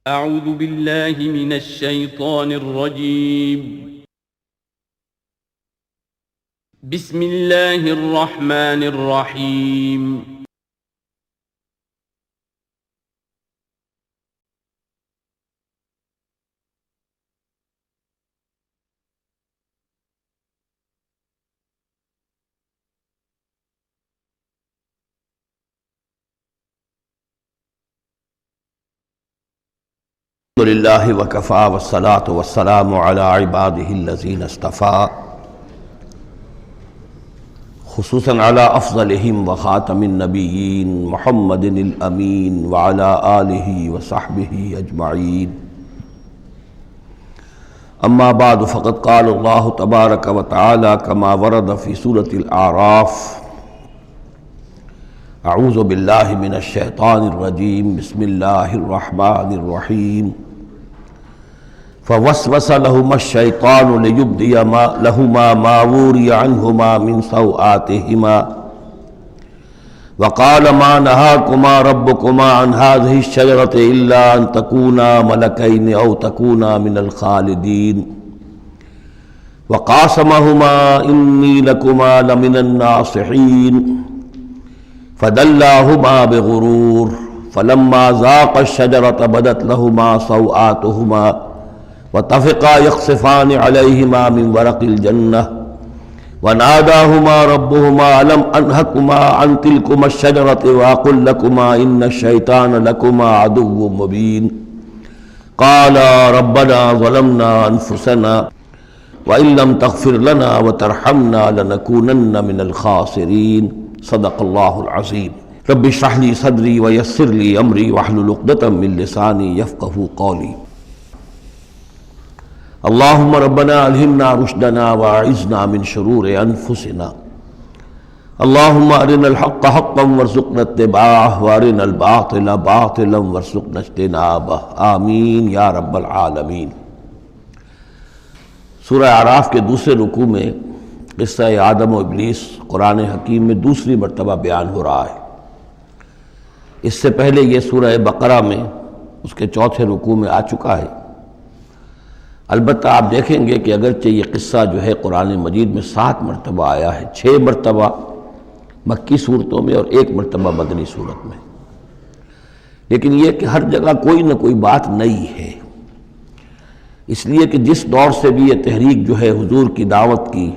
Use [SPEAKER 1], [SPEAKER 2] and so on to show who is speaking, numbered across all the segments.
[SPEAKER 1] اعوذ باللہ من الشیطان الرجیم بسم اللہ الرحمن الرحیم
[SPEAKER 2] الحمد للہ وکفا والصلاة والسلام علی عباده الذین اصطفا خصوصاً علی افضلہم وخاتم النبیین محمد الامین وعلی آلہ وصحبہ اجمعین اما بعد فقد قال اللہ تبارک وتعالی کما ورد فی سورة الاعراف اعوذ باللہ من الشیطان الرجیم بسم اللہ الرحمن الرحیم فوسوس لهما الشیطان لیبدی لهما ما وري عنهما من سوآتهما وقال ما نهاكما ربكما عن هذه الشجرة إلا أن تكونا ملكين أو تكونا من الخالدين وقاسمهما إني لكما لمن الناصحين فدلاهما بغرور فلما ذاقا الشجرة بدت لهما سوآتهما وطفقا يخصفان عليهما من ورق الجنة وناداهما ربهما ألم أنهكما عن تلكما الشجرة وأقل لكما إن الشيطان لكما عدو مبين قالا ربنا ظلمنا أنفسنا وإن لم تغفر لنا وترحمنا لنكونن من الخاسرين صدق الله العظيم رب اشرح لي صدري ويسر لي أمري واحلل عقدة من لساني يفقهوا قولي اللهم ربنا الہمنا رشدنا واعذنا من شرور انفسنا اللهم ارنا الحق حقا وارزقنا اتباعه وارنا الباطل باطلا وارزقنا اجتنابه آمین یا رب العالمین۔ سورہ اعراف کے دوسرے رکوع میں قصہ آدم و ابلیس قرآن حکیم میں دوسری مرتبہ بیان ہو رہا ہے۔ اس سے پہلے یہ سورہ بقرہ میں اس کے چوتھے رکوع میں آ چکا ہے۔ البتہ آپ دیکھیں گے کہ اگرچہ یہ قصہ جو ہے قرآن مجید میں 7 مرتبہ آیا ہے، 6 مرتبہ مکی صورتوں میں اور 1 مرتبہ مدنی صورت میں، لیکن یہ کہ ہر جگہ کوئی نہ کوئی بات نئی ہے، اس لیے کہ جس دور سے بھی یہ تحریک جو ہے حضور کی دعوت کی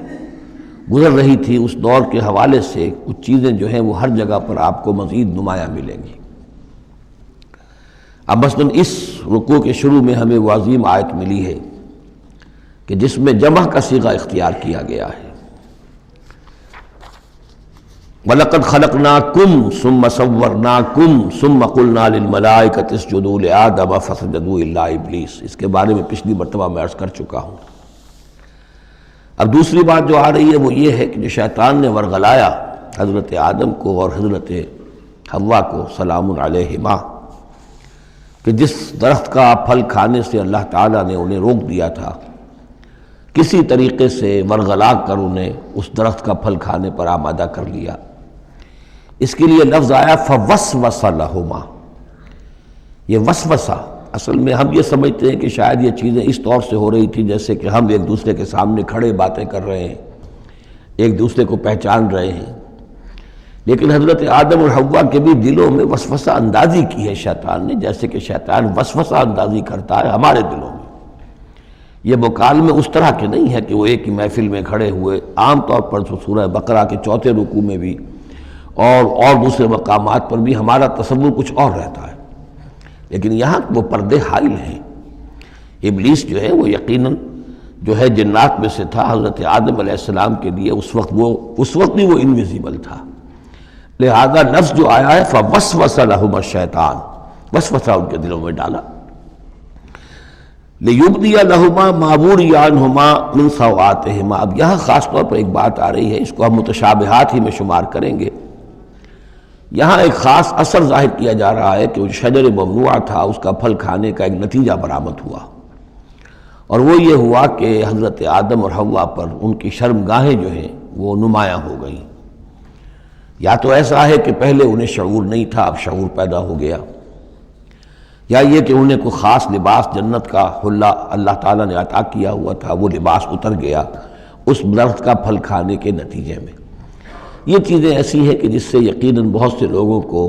[SPEAKER 2] گزر رہی تھی، اس دور کے حوالے سے کچھ چیزیں جو ہیں وہ ہر جگہ پر آپ کو مزید نمایاں ملیں گی۔ اب مثلاً اس رکوع کے شروع میں ہمیں وہ عظیم آیت ملی ہے کہ جس میں جمع کا صیغہ اختیار کیا گیا ہے، وَلَقَدْ خَلَقْنَاكُمْ ثُمَّ صَوَّرْنَاكُمْ ثُمَّ قُلْنَا لِلْمَلَائِكَةِ اسْجُدُوا لِآدَمَ فَسَجَدُوا إِلَّا إِبْلِيسَ، اس کے بارے میں پچھلی مرتبہ میں عرض کر چکا ہوں۔ اب دوسری بات جو آ رہی ہے وہ یہ ہے کہ جو شیطان نے ورغلایا حضرت آدم کو اور حضرت حوا کو سلام علیہما، کہ جس درخت کا پھل کھانے سے اللہ تعالیٰ نے انہیں روک دیا تھا، کسی طریقے سے ورغلا کر انہیں اس درخت کا پھل کھانے پر آمادہ کر لیا۔ اس کے لیے لفظ آیا فوسوس لہما۔ یہ وسوسہ اصل میں ہم یہ سمجھتے ہیں کہ شاید یہ چیزیں اس طور سے ہو رہی تھی جیسے کہ ہم ایک دوسرے کے سامنے کھڑے باتیں کر رہے ہیں، ایک دوسرے کو پہچان رہے ہیں، لیکن حضرت آدم اور حوا کے بھی دلوں میں وسوسہ اندازی کی ہے شیطان نے، جیسے کہ شیطان وسوسہ اندازی کرتا ہے ہمارے دلوں میں۔ یہ مکالمے اس طرح کے نہیں ہے کہ وہ ایک ہی محفل میں کھڑے ہوئے، عام طور پر سورہ بقرہ کے چوتھے رکوع میں بھی اور دوسرے مقامات پر بھی ہمارا تصور کچھ اور رہتا ہے، لیکن یہاں وہ پردے حائل ہیں۔ ابلیس جو ہے وہ یقیناً جو ہے جنات میں سے تھا، حضرت آدم علیہ السلام کے لیے اس وقت بھی وہ انویزیبل تھا، لہذا نفس جو آیا ہے فوسوس لہما الشیطان، وسوسہ ان کے دلوں میں ڈالا۔ لیبدی لہما ما وری عنہما من سوآتہما۔ اب یہاں خاص طور پر ایک بات آ رہی ہے، اس کو ہم متشابہات ہی میں شمار کریں گے۔ یہاں ایک خاص اثر ظاہر کیا جا رہا ہے کہ وہ شجر ممنوع تھا، اس کا پھل کھانے کا ایک نتیجہ برآمد ہوا، اور وہ یہ ہوا کہ حضرت آدم اور حوا پر ان کی شرمگاہیں جو ہیں وہ نمایاں ہو گئیں۔ یا تو ایسا ہے کہ پہلے انہیں شعور نہیں تھا، اب شعور پیدا ہو گیا، یا یہ کہ انہیں کوئی خاص لباس جنت کا حلہ اللہ تعالیٰ نے عطا کیا ہوا تھا، وہ لباس اتر گیا اس درخت کا پھل کھانے کے نتیجے میں۔ یہ چیزیں ایسی ہیں کہ جس سے یقیناً بہت سے لوگوں کو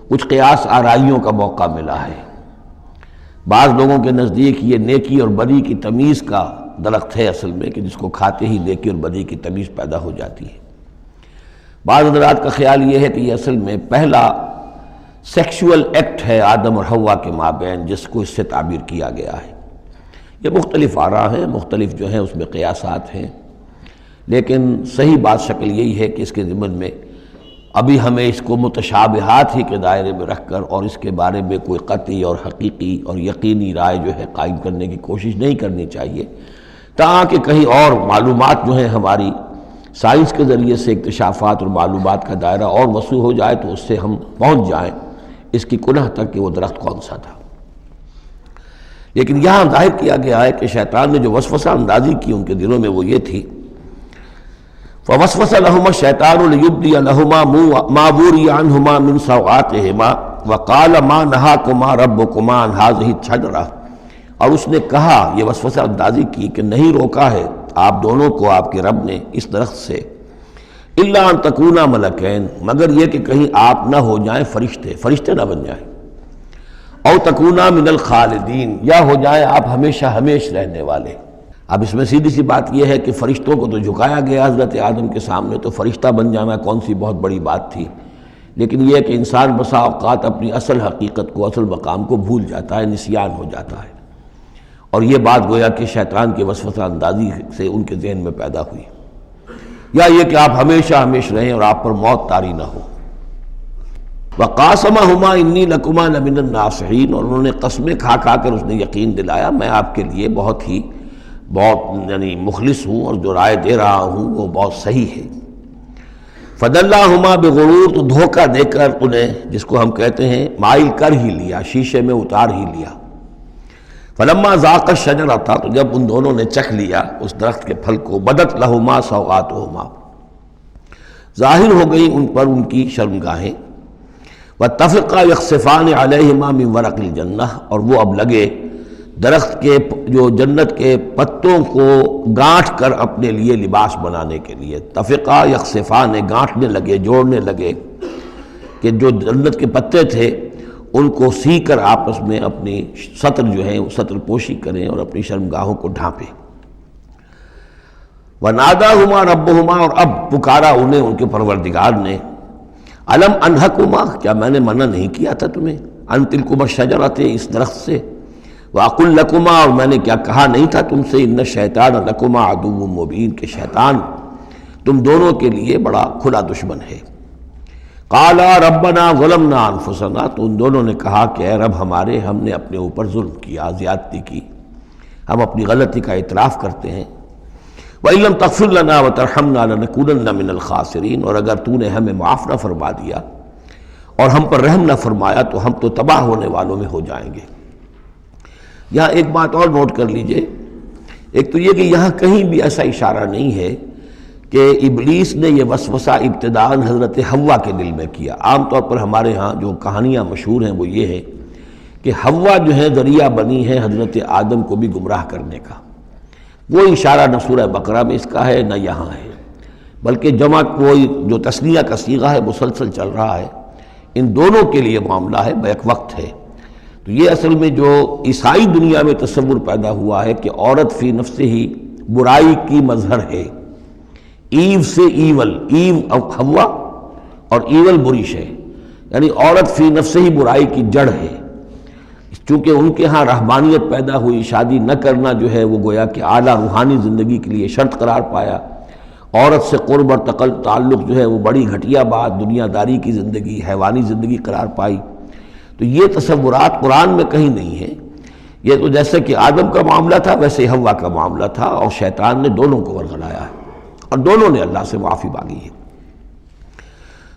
[SPEAKER 2] کچھ قیاس آرائیوں کا موقع ملا ہے۔ بعض لوگوں کے نزدیک یہ نیکی اور بدی کی تمیز کا درخت ہے اصل میں، کہ جس کو کھاتے ہی نیکی اور بدی کی تمیز پیدا ہو جاتی ہے۔ بعض حضرات کا خیال یہ ہے کہ یہ اصل میں پہلا سیکشول ایکٹ ہے آدم اور حوا کے مابین، جس کو اس سے تعبیر کیا گیا ہے۔ یہ مختلف آراء ہیں، مختلف جو ہیں اس میں قیاسات ہیں، لیکن صحیح بات شکل یہی ہے کہ اس کے ضمن میں ابھی ہمیں اس کو متشابہات ہی کے دائرے میں رکھ کر اور اس کے بارے میں کوئی قطعی اور حقیقی اور یقینی رائے جو ہے قائم کرنے کی کوشش نہیں کرنی چاہیے، تاکہ کہیں اور معلومات جو ہیں ہماری سائنس کے ذریعے سے اکتشافات اور معلومات کا دائرہ اور وسیع ہو جائے تو اس سے ہم پہنچ جائیں اس کی کنہ تک کہ وہ درخت کون سا تھا۔ لیکن یہاں ظاہر کیا گیا ہے کہ شیطان نے جو وسوسہ اندازی کی ان کے دلوں میں وہ یہ تھی، فَوَسْوَسَ لَهُمَا الشَّيْطَانُ لِيُبْدِيَ لَهُمَا مَا وُرِيَ عَنْهُمَا مِنْ سَوْآتِهِمَا وَقَالَ مَا نَهَاكُمَا رَبُّكُمَا عَنْ هَٰذِهِ الشَّجَرَةِ، اور اس نے کہا، یہ وسوسہ اندازی کی کہ نہیں روکا ہے آپ دونوں کو آپ کے رب نے اس درخت سے، إِلَّا أَن تَكُونَا مَلَكَيْنِ، مگر یہ کہ کہیں آپ نہ ہو جائیں فرشتے نہ بن جائیں، أَوْ تَكُونَا مِنَ الْخَالِدِينَ، یا ہو جائیں آپ ہمیشہ ہمیش رہنے والے۔ اب اس میں سیدھی سی بات یہ ہے کہ فرشتوں کو تو جھکایا گیا حضرت آدم کے سامنے، تو فرشتہ بن جانا کون سی بہت بڑی بات تھی، لیکن یہ کہ انسان بسا اوقات اپنی اصل حقیقت کو، اصل مقام کو بھول جاتا ہے، نسیان ہو جاتا ہے، اور یہ بات گویا کہ شیطان کے وسوسہ اندازی سے ان کے ذہن میں پیدا ہوئی، یا یہ کہ آپ ہمیشہ ہمیش رہیں اور آپ پر موت طاری نہ ہو۔ وَقَاسَمَهُمَا إِنِّي لَكُمَا لَمِنَ النَّاصِحِينَ، اور انہوں نے قسمیں کھا کھا کر اس نے یقین دلایا میں آپ کے لیے بہت یعنی مخلص ہوں، اور جو رائے دے رہا ہوں وہ بہت صحیح ہے۔ فَدَلَّاهُمَا بِغُرُورٍ، تو دھوکہ دے کر انہیں، جس کو ہم کہتے ہیں مائل کر ہی لیا، شیشے میں اتار ہی لیا۔ فَلَمَّا ذَاقَا الشَّجَرَةَ، تو جب ان دونوں نے چکھ لیا اس درخت کے پھل کو، بَدَتْ لَهُمَا سَوْآتُهُمَا، ظاہر ہو گئی ان پر ان کی شرمگاہیں، وَاتَّفَقَا يَخْصِفَانِ عَلَيْهِمَا مِنْ وَرَقِ الْجَنَّةِ، اور وہ اب لگے درخت کے جو جنت کے پتوں کو گانٹھ کر اپنے لیے لباس بنانے کے لیے، تفقا یخصفان، گانٹھنے لگے، جوڑنے لگے، کہ جو جنت کے پتے تھے ان کو سی کر آپس میں اپنی سطر جو ہے سطر پوشی کریں اور اپنی شرمگاہوں کو ڈھانپیں۔ وَنَادَاهُمَا رَبُّهُمَا، اور اب پکارا انہیں ان کے پروردگار نے، أَلَمْ أَنْهَكُمَا، کیا میں نے منع نہیں کیا تھا تمہیں، أَن تِلْكُمَا الشَّجَرَةَ، اس درخت سے، وَأَقُلْ لَكُمَا، اور میں نے کیا کہا نہیں تھا تم سے، إِنَّ الشَّيْطَانَ لَكُمَا عَدُوٌّ مُّبِينٌ، کہ شیطان تم دونوں کے لیے بڑا کھلا دشمن ہے۔ قَالَا رَبَّنَا ظَلَمْنَا أَنفُسَنَا، تو ان دونوں نے کہا کہ اے رب ہمارے، ہم نے اپنے اوپر ظلم کیا، زیادتی کی، ہم اپنی غلطی کا اعتراف کرتے ہیں۔ وَإِن لَّمْ تَغْفِرْ لَنَا وَتَرْحَمْنَا لَنَكُونَنَّ مِنَ الْخَاسِرِينَ، اور اگر تو نے ہمیں معاف نہ فرما دیا اور ہم پر رحم نہ فرمایا تو ہم تو تباہ ہونے والوں میں ہو جائیں گے۔ یہاں ایک بات اور نوٹ کر لیجئے، ایک تو یہ کہ یہاں کہیں بھی ایسا اشارہ نہیں ہے کہ ابلیس نے یہ وسوسہ ابتداءً حضرت حوا کے دل میں کیا۔ عام طور پر ہمارے ہاں جو کہانیاں مشہور ہیں وہ یہ ہے کہ حوا جو ہے ذریعہ بنی ہے حضرت آدم کو بھی گمراہ کرنے کا، وہ اشارہ نہ سورہ بقرہ میں اس کا ہے نہ یہاں ہے، بلکہ جمع کوئی جو تثنیہ کا صیغہ ہے مسلسل چل رہا ہے، ان دونوں کے لیے معاملہ ہے، بیک وقت ہے۔ تو یہ اصل میں جو عیسائی دنیا میں تصور پیدا ہوا ہے کہ عورت فی نفس ہی برائی کی مظہر ہے، ایو سے ایول، ایو حوا اور ایول بری شے، یعنی عورت فی نفس ہی برائی کی جڑ ہے۔ چونکہ ان کے ہاں رہبانیت پیدا ہوئی، شادی نہ کرنا جو ہے وہ گویا کہ اعلیٰ روحانی زندگی کے لیے شرط قرار پایا، عورت سے قرب اور تعلق جو ہے وہ بڑی گھٹیا بات، دنیا داری کی زندگی، حیوانی زندگی قرار پائی۔ تو یہ تصورات قرآن میں کہیں نہیں ہیں، یہ تو جیسے کہ آدم کا معاملہ تھا ویسے حوا کا معاملہ تھا، اور شیطان نے دونوں کو ورغلایا ہے اور دونوں نے اللہ سے معافی مانگی ہے۔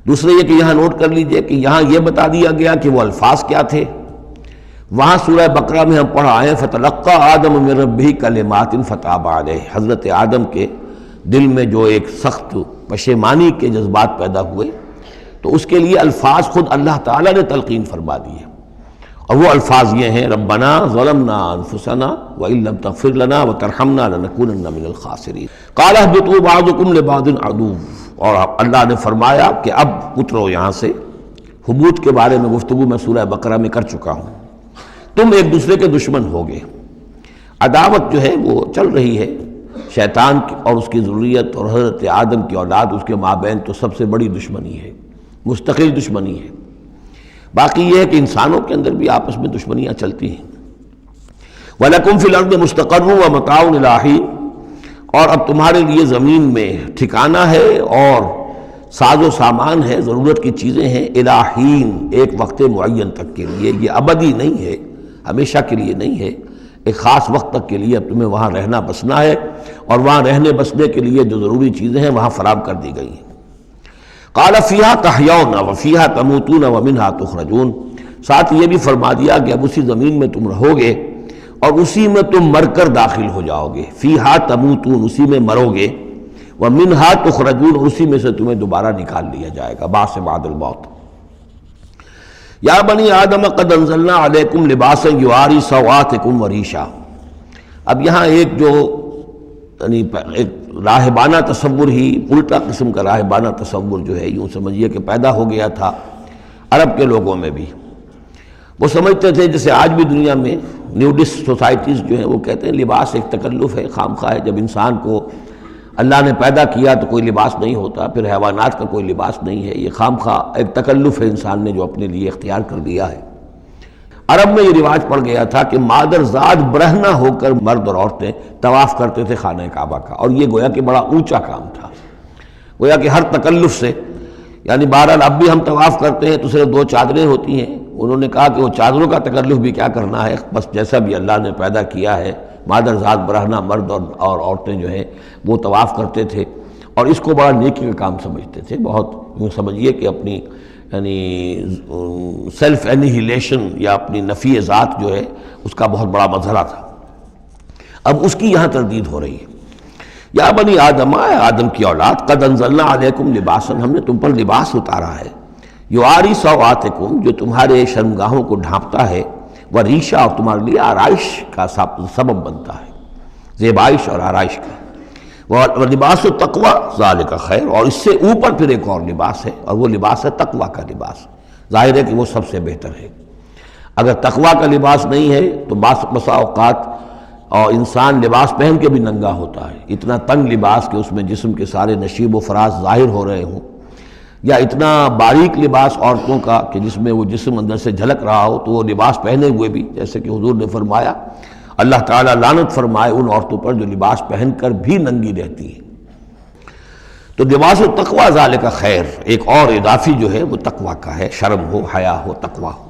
[SPEAKER 2] دوسرے یہ کہ یہاں نوٹ کر لیجئے کہ یہاں یہ بتا دیا گیا کہ وہ الفاظ کیا تھے۔ وہاں سورہ بقرہ میں ہم پڑھا ہے فَتَلَقَّىٰ آدَمُ مِن رَبِّهِ كَلِمَاتٍ فَتَابَ عَلَيْهِ، حضرت آدم کے دل میں جو ایک سخت پشیمانی کے جذبات پیدا ہوئے تو اس کے لیے الفاظ خود اللہ تعالیٰ نے تلقین فرما دیے، اور وہ الفاظ یہ ہیں ربنا ظلمنا انفسنا وان لم تغفر لنا وترحمنا لنکونن من الخاسرین قال اهبطوا بعضكم لبعض عدو، اور اللہ نے فرمایا کہ اب اترو یہاں سے۔ حبوط کے بارے میں گفتگو میں سورہ بقرہ میں کر چکا ہوں۔ تم ایک دوسرے کے دشمن ہوگے، عداوت جو ہے وہ چل رہی ہے، شیطان اور اس کی ذریت اور حضرت آدم کی اولاد، اس کے مابین تو سب سے بڑی دشمنی ہے، مستقل دشمنی ہے۔ باقی یہ ہے کہ انسانوں کے اندر بھی آپس میں دشمنیاں چلتی ہیں۔ وَلَكُمْ فِي الْأَرْضِ مُسْتَقَرٌّ وَمَتَاعٌ إِلَىٰ حِينٍ، اور اب تمہارے لیے زمین میں ٹھکانہ ہے اور ساز و سامان ہے، ضرورت کی چیزیں ہیں، إِلَىٰ حِين، ایک وقت معین تک کے لیے، یہ ابدی نہیں ہے، ہمیشہ کے لیے نہیں ہے، ایک خاص وقت تک کے لیے اب تمہیں وہاں رہنا بسنا ہے، اور وہاں رہنے بسنے کے لیے جو ضروری چیزیں ہیں وہاں فراہم کر دی گئی ہیں۔ قال فیہا تحیون وفیہا تموتون ومنہا تخرجون، ساتھ یہ بھی فرما دیا کہ اب اسی زمین میں تم رہو گے اور اسی میں تم مر کر داخل ہو جاؤ گے، فیہا تموتون، اسی میں مرو گے، ومنہا تخرجون، اور اسی میں سے تمہیں دوبارہ نکال لیا جائے گا بعث بعد الموت۔ یا بنی آدم قد انزلنا علیکم لباسا یواری سوآتکم وریشا، اب یہاں ایک جو یعنی ایک راہبانہ تصور ہی، الٹا قسم کا راہبانہ تصور جو ہے، یوں سمجھیے کہ پیدا ہو گیا تھا عرب کے لوگوں میں بھی۔ وہ سمجھتے تھے جیسے آج بھی دنیا میں نیوڈسٹ سوسائٹیز جو ہیں وہ کہتے ہیں لباس ایک تکلف ہے، خامخواہ ہے، جب انسان کو اللہ نے پیدا کیا تو کوئی لباس نہیں ہوتا، پھر حیوانات کا کوئی لباس نہیں ہے، یہ خامخواہ ایک تکلف ہے انسان نے جو اپنے لیے اختیار کر لیا ہے۔ عرب میں یہ رواج پڑ گیا تھا کہ مادر زاد برہنہ ہو کر مرد اور عورتیں طواف کرتے تھے خانہ کعبہ کا، اور یہ گویا کہ بڑا اونچا کام تھا، گویا کہ ہر تکلف سے، یعنی بہرحال اب بھی ہم طواف کرتے ہیں تو صرف 2 چادریں ہوتی ہیں، انہوں نے کہا کہ وہ چادروں کا تکلف بھی کیا کرنا ہے، بس جیسا بھی اللہ نے پیدا کیا ہے، مادر ذات برہنہ مرد اور عورتیں جو ہیں وہ طواف کرتے تھے، اور اس کو بڑا نیکی کا کام سمجھتے تھے، بہت یوں سمجھیے کہ اپنی یعنی سیلف انہیلیشن یا اپنی نفی ذات جو ہے اس کا بہت بڑا مظہرہ تھا۔ اب اس کی یہاں تردید ہو رہی ہے۔ یا بنی آدم، آدم کی اولاد، قد انزلنا علیکم لباسا، ہم نے تم پر لباس اتارا ہے، یواری سوآتکم، جو تمہارے شرمگاہوں کو ڈھانپتا ہے، وریشا، اور تمہارے لیے آرائش کا سبب بنتا ہے، زیبائش اور آرائش کا، لباس التقوی ذالک خیر، اور اس سے اوپر پھر ایک اور لباس ہے، اور وہ لباس ہے تقوی کا لباس۔ ظاہر ہے کہ وہ سب سے بہتر ہے۔ اگر تقوی کا لباس نہیں ہے تو بسا اوقات اور انسان لباس پہن کے بھی ننگا ہوتا ہے، اتنا تنگ لباس کہ اس میں جسم کے سارے نشیب و فراز ظاہر ہو رہے ہوں، یا اتنا باریک لباس عورتوں کا کہ جس میں وہ جسم اندر سے جھلک رہا ہو، تو وہ لباس پہنے ہوئے بھی، جیسے کہ حضور نے فرمایا، اللہ تعالیٰ لعنت فرمائے ان عورتوں پر جو لباس پہن کر بھی ننگی رہتی ہیں۔ تو لباس التقوی ذالک خیر، ایک اور اضافی جو ہے وہ تقوی کا ہے، شرم ہو، حیا ہو، تقوی ہو۔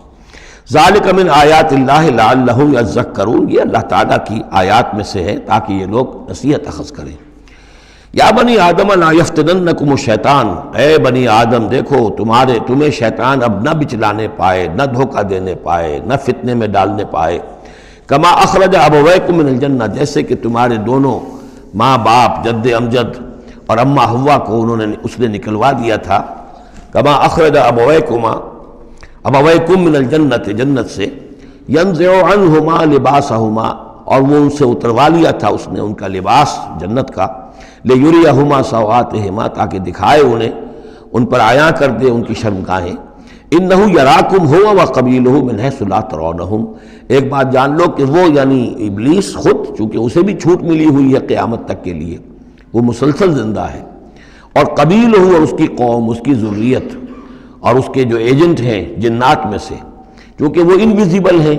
[SPEAKER 2] ذالک من آیات اللہ لعلہم یذکرون، یہ اللہ تعالیٰ کی آیات میں سے ہے تاکہ یہ لوگ نصیحت اخذ کریں۔ یا بنی آدم لا یفتننکم الشیطان، اے بنی آدم دیکھو تمہیں شیطان اب نہ بچلانے پائے، نہ دھوکہ دینے پائے، نہ فتنے میں ڈالنے پائے، کما اخرج ابویکم من الجنہ، جیسے کہ تمہارے دونوں ماں باپ جد امجد اور اماں حوا کو اس نے نکلوا دیا تھا، کما اخرج ابویکم من الجنۃ، جنت سے، ینزع عنہما لباسہما، اور وہ ان سے اتروا لیا تھا اس نے ان کا لباس جنت کا، لیریہما سوآتہما، تاکہ دکھائے انہیں، ان پر عیاں کر دے ان کی شرمگاہیں۔ انہ یراکم ہو وقبیلہ من حیث لا ترونہم، ایک بات جان لو کہ وہ یعنی ابلیس خود، چونکہ اسے بھی چھوٹ ملی ہوئی ہے قیامت تک کے لیے، وہ مسلسل زندہ ہے، اور قبیلہ اور اس کی قوم، اس کی ذریت اور اس کے جو ایجنٹ ہیں جنات میں سے، چونکہ وہ انویزیبل ہیں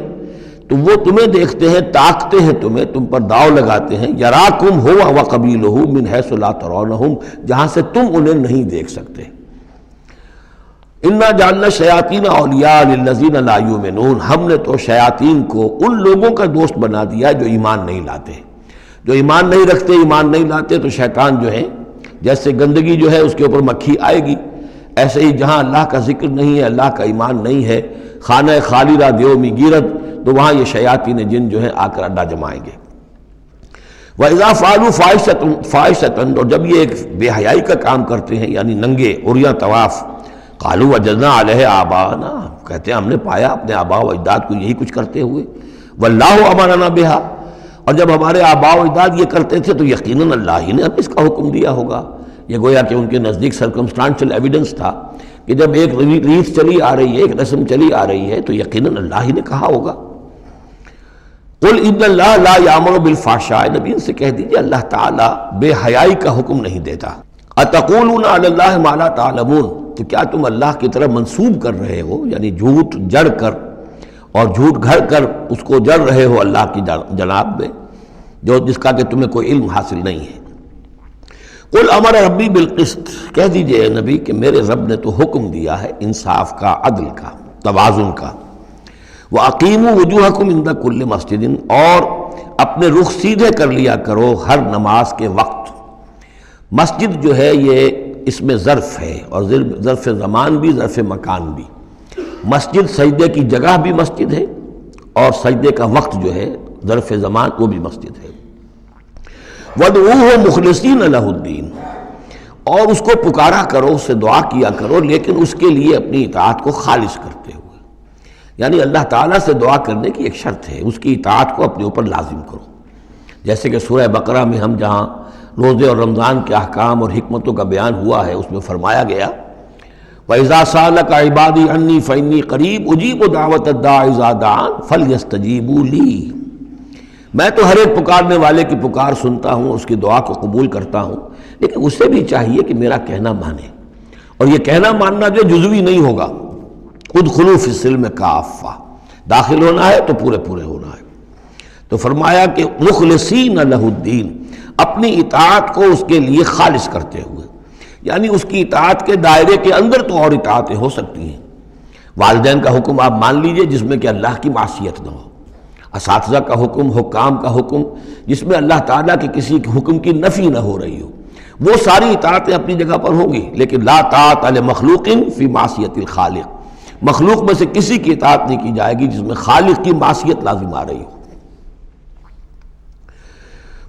[SPEAKER 2] تو وہ تمہیں دیکھتے ہیں، تاکتے ہیں تمہیں، تم پر داؤ لگاتے ہیں، یراکم ہو وقبیلہ من حیث لا ترونہم، جہاں سے تم انہیں نہیں دیکھ سکتے۔ انا جعلنا الشیاطین اولیاء للذین لا یؤمنون، ہم نے تو شیاطین کو ان لوگوں کا دوست بنا دیا جو ایمان نہیں لاتے، جو ایمان نہیں رکھتے، ایمان نہیں لاتے، تو شیطان جو ہے جیسے گندگی جو ہے اس کے اوپر مکھی آئے گی، ایسے ہی جہاں اللہ کا ذکر نہیں ہے، اللہ کا ایمان نہیں ہے، خانہ خالی را دیو می گیرت، تو وہاں یہ شیاطین جن جو ہیں آ کر اڈا جمائیں گے۔ وَإِذَا فَعَلُوا فَاحِشَةً، اور جب یہ ایک بے حیائی کا کام کرتے ہیں، یعنی ننگے عریاں طواف، قالوا وجدنا علیہ آباءنا، کہتے ہیں ہم نے پایا اپنے آباء و اجداد کو یہی کچھ کرتے ہوئے، واللہ امرنا بہا، اور جب ہمارے آباء و اجداد یہ کرتے تھے تو یقیناً اللہ ہی نے ہمیں اس کا حکم دیا ہوگا۔ یہ گویا کہ ان کے نزدیک سرکمسٹانشل ایویڈنس تھا کہ جب ایک ریت چلی آ رہی ہے، ایک رسم چلی آ رہی ہے تو یقیناً اللہ ہی نے کہا ہوگا۔ قل ان اللہ لا یامر بالفحشاء، نبی ان سے کہہ دیجئے اللہ تعالیٰ بے حیائی کا حکم نہیں دیتا۔ اتقولون علی اللہ ما لا تعلمون، تو کیا تم اللہ کی طرف منسوب کر رہے ہو، یعنی جھوٹ جڑ کر اور جھوٹ گھڑ کر اس کو جڑ رہے ہو اللہ کی جناب میں، جو جس کا کہ تمہیں کوئی علم حاصل نہیں ہے۔ قل امر ربی بالقسط، کہہ دیجئے اے نبی کہ میرے رب نے تو حکم دیا ہے انصاف کا، عدل کا، توازن کا۔ وَأَقِيمُوا وُجُوهَكُمْ عِنْدَ كُلِّ مَسْجِدٍ، اور اپنے رخ سیدھے کر لیا کرو ہر نماز کے وقت۔ مسجد جو ہے یہ اس میں ظرف ہے، اور ظرف زمان بھی ظرف مکان بھی۔ مسجد سجدے کی جگہ بھی مسجد ہے، اور سجدے کا وقت جو ہے ظرف زمان وہ بھی مسجد ہے۔ وَادْعُوهُ مُخْلِصِينَ لَهُ الدِّينَ، اور اس کو پکارا کرو، اس سے دعا کیا کرو، لیکن اس کے لیے اپنی اطاعت کو خالص کرتے ہوئے، یعنی اللہ تعالیٰ سے دعا کرنے کی ایک شرط ہے، اس کی اطاعت کو اپنے اوپر لازم کرو۔ جیسے کہ سورہ بقرہ میں ہم جہاں روزے اور رمضان کے احکام اور حکمتوں کا بیان ہوا ہے، اس میں فرمایا گیا وَإِذَا سَأَلَكَ عِبَادِي عَنِّي فَإِنِّي قَرِيبٌ أُجِيبُ دَعْوَةَ الدَّاعِ إِذَا دَعَانِ فَلْيَسْتَجِيبُوا لِي، میں تو ہر ایک پکارنے والے کی پکار سنتا ہوں، اس کی دعا کو قبول کرتا ہوں، لیکن اسے بھی چاہیے کہ میرا کہنا مانے، اور یہ کہنا ماننا جو جزوی نہیں ہوگا۔ ادخلوا فی السلم کافہ، داخل ہونا ہے تو پورے پورے ہونا ہے۔ تو فرمایا کہ مخلصین لہ الدین، اپنی اطاعت کو اس کے لیے خالص کرتے ہوئے، یعنی اس کی اطاعت کے دائرے کے اندر تو اور اطاعتیں ہو سکتی ہیں۔ والدین کا حکم آپ مان لیجئے جس میں کہ اللہ کی معصیت نہ ہو، اساتذہ کا حکم، حکام کا حکم جس میں اللہ تعالیٰ کے کسی حکم کی نفی نہ ہو رہی ہو، وہ ساری اطاعتیں اپنی جگہ پر ہوں گی، لیکن لا طاعۃ لمخلوق فی معصیت الخالق، مخلوق میں سے کسی کی اطاعت نہیں کی جائے گی جس میں خالق کی معصیت لازم آ رہی ہو۔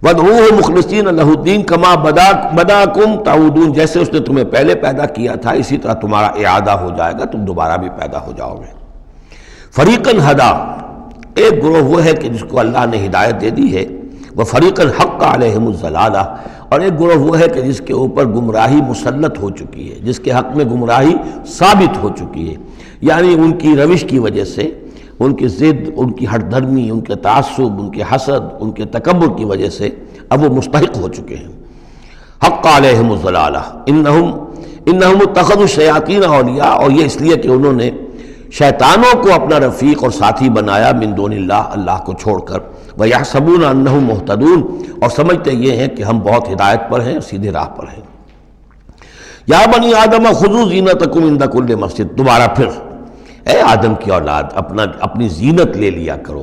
[SPEAKER 2] وَادْعُوهُ مُخْلِصِينَ لَهُ الدِّينَ كَمَا بَدَأَكُمْ تَعُودُونَ، جیسے اس نے تمہیں پہلے پیدا کیا تھا اسی طرح تمہارا اعادہ ہو جائے گا، تم دوبارہ بھی پیدا ہو جاؤ گے۔ فَرِيقًا هَدَىٰ، ایک گروہ وہ ہے کہ جس کو اللہ نے ہدایت دے دی ہے، وَفَرِيقًا حَقَّ عَلَيْهِمُ الضَّلَالَةُ، اور ایک گروہ وہ ہے کہ جس کے اوپر گمراہی مسلط ہو چکی ہے، جس کے حق میں گمراہی ثابت ہو چکی ہے، یعنی ان کی روش کی وجہ سے، ان کی ضد، ان کی ہٹ دھرمی، ان کے تعصب، ان کے حسد، ان کے تکبر کی وجہ سے اب وہ مستحق ہو چکے ہیں۔ حق علیہم الضلالہ انہم اتخذوا الشیاطین اولیاء، اور یہ اس لیے کہ انہوں نے شیطانوں کو اپنا رفیق اور ساتھی بنایا من دون اللہ، اللہ کو چھوڑ کر، ویحسبون انہم مہتدون، اور سمجھتے یہ ہیں کہ ہم بہت ہدایت پر ہیں، سیدھے راہ پر ہیں۔ یا بنی آدم خذوا زینتکم عند کل مسجد، دوبارہ پھر اے آدم کی اولاد اپنی زینت لے لیا کرو،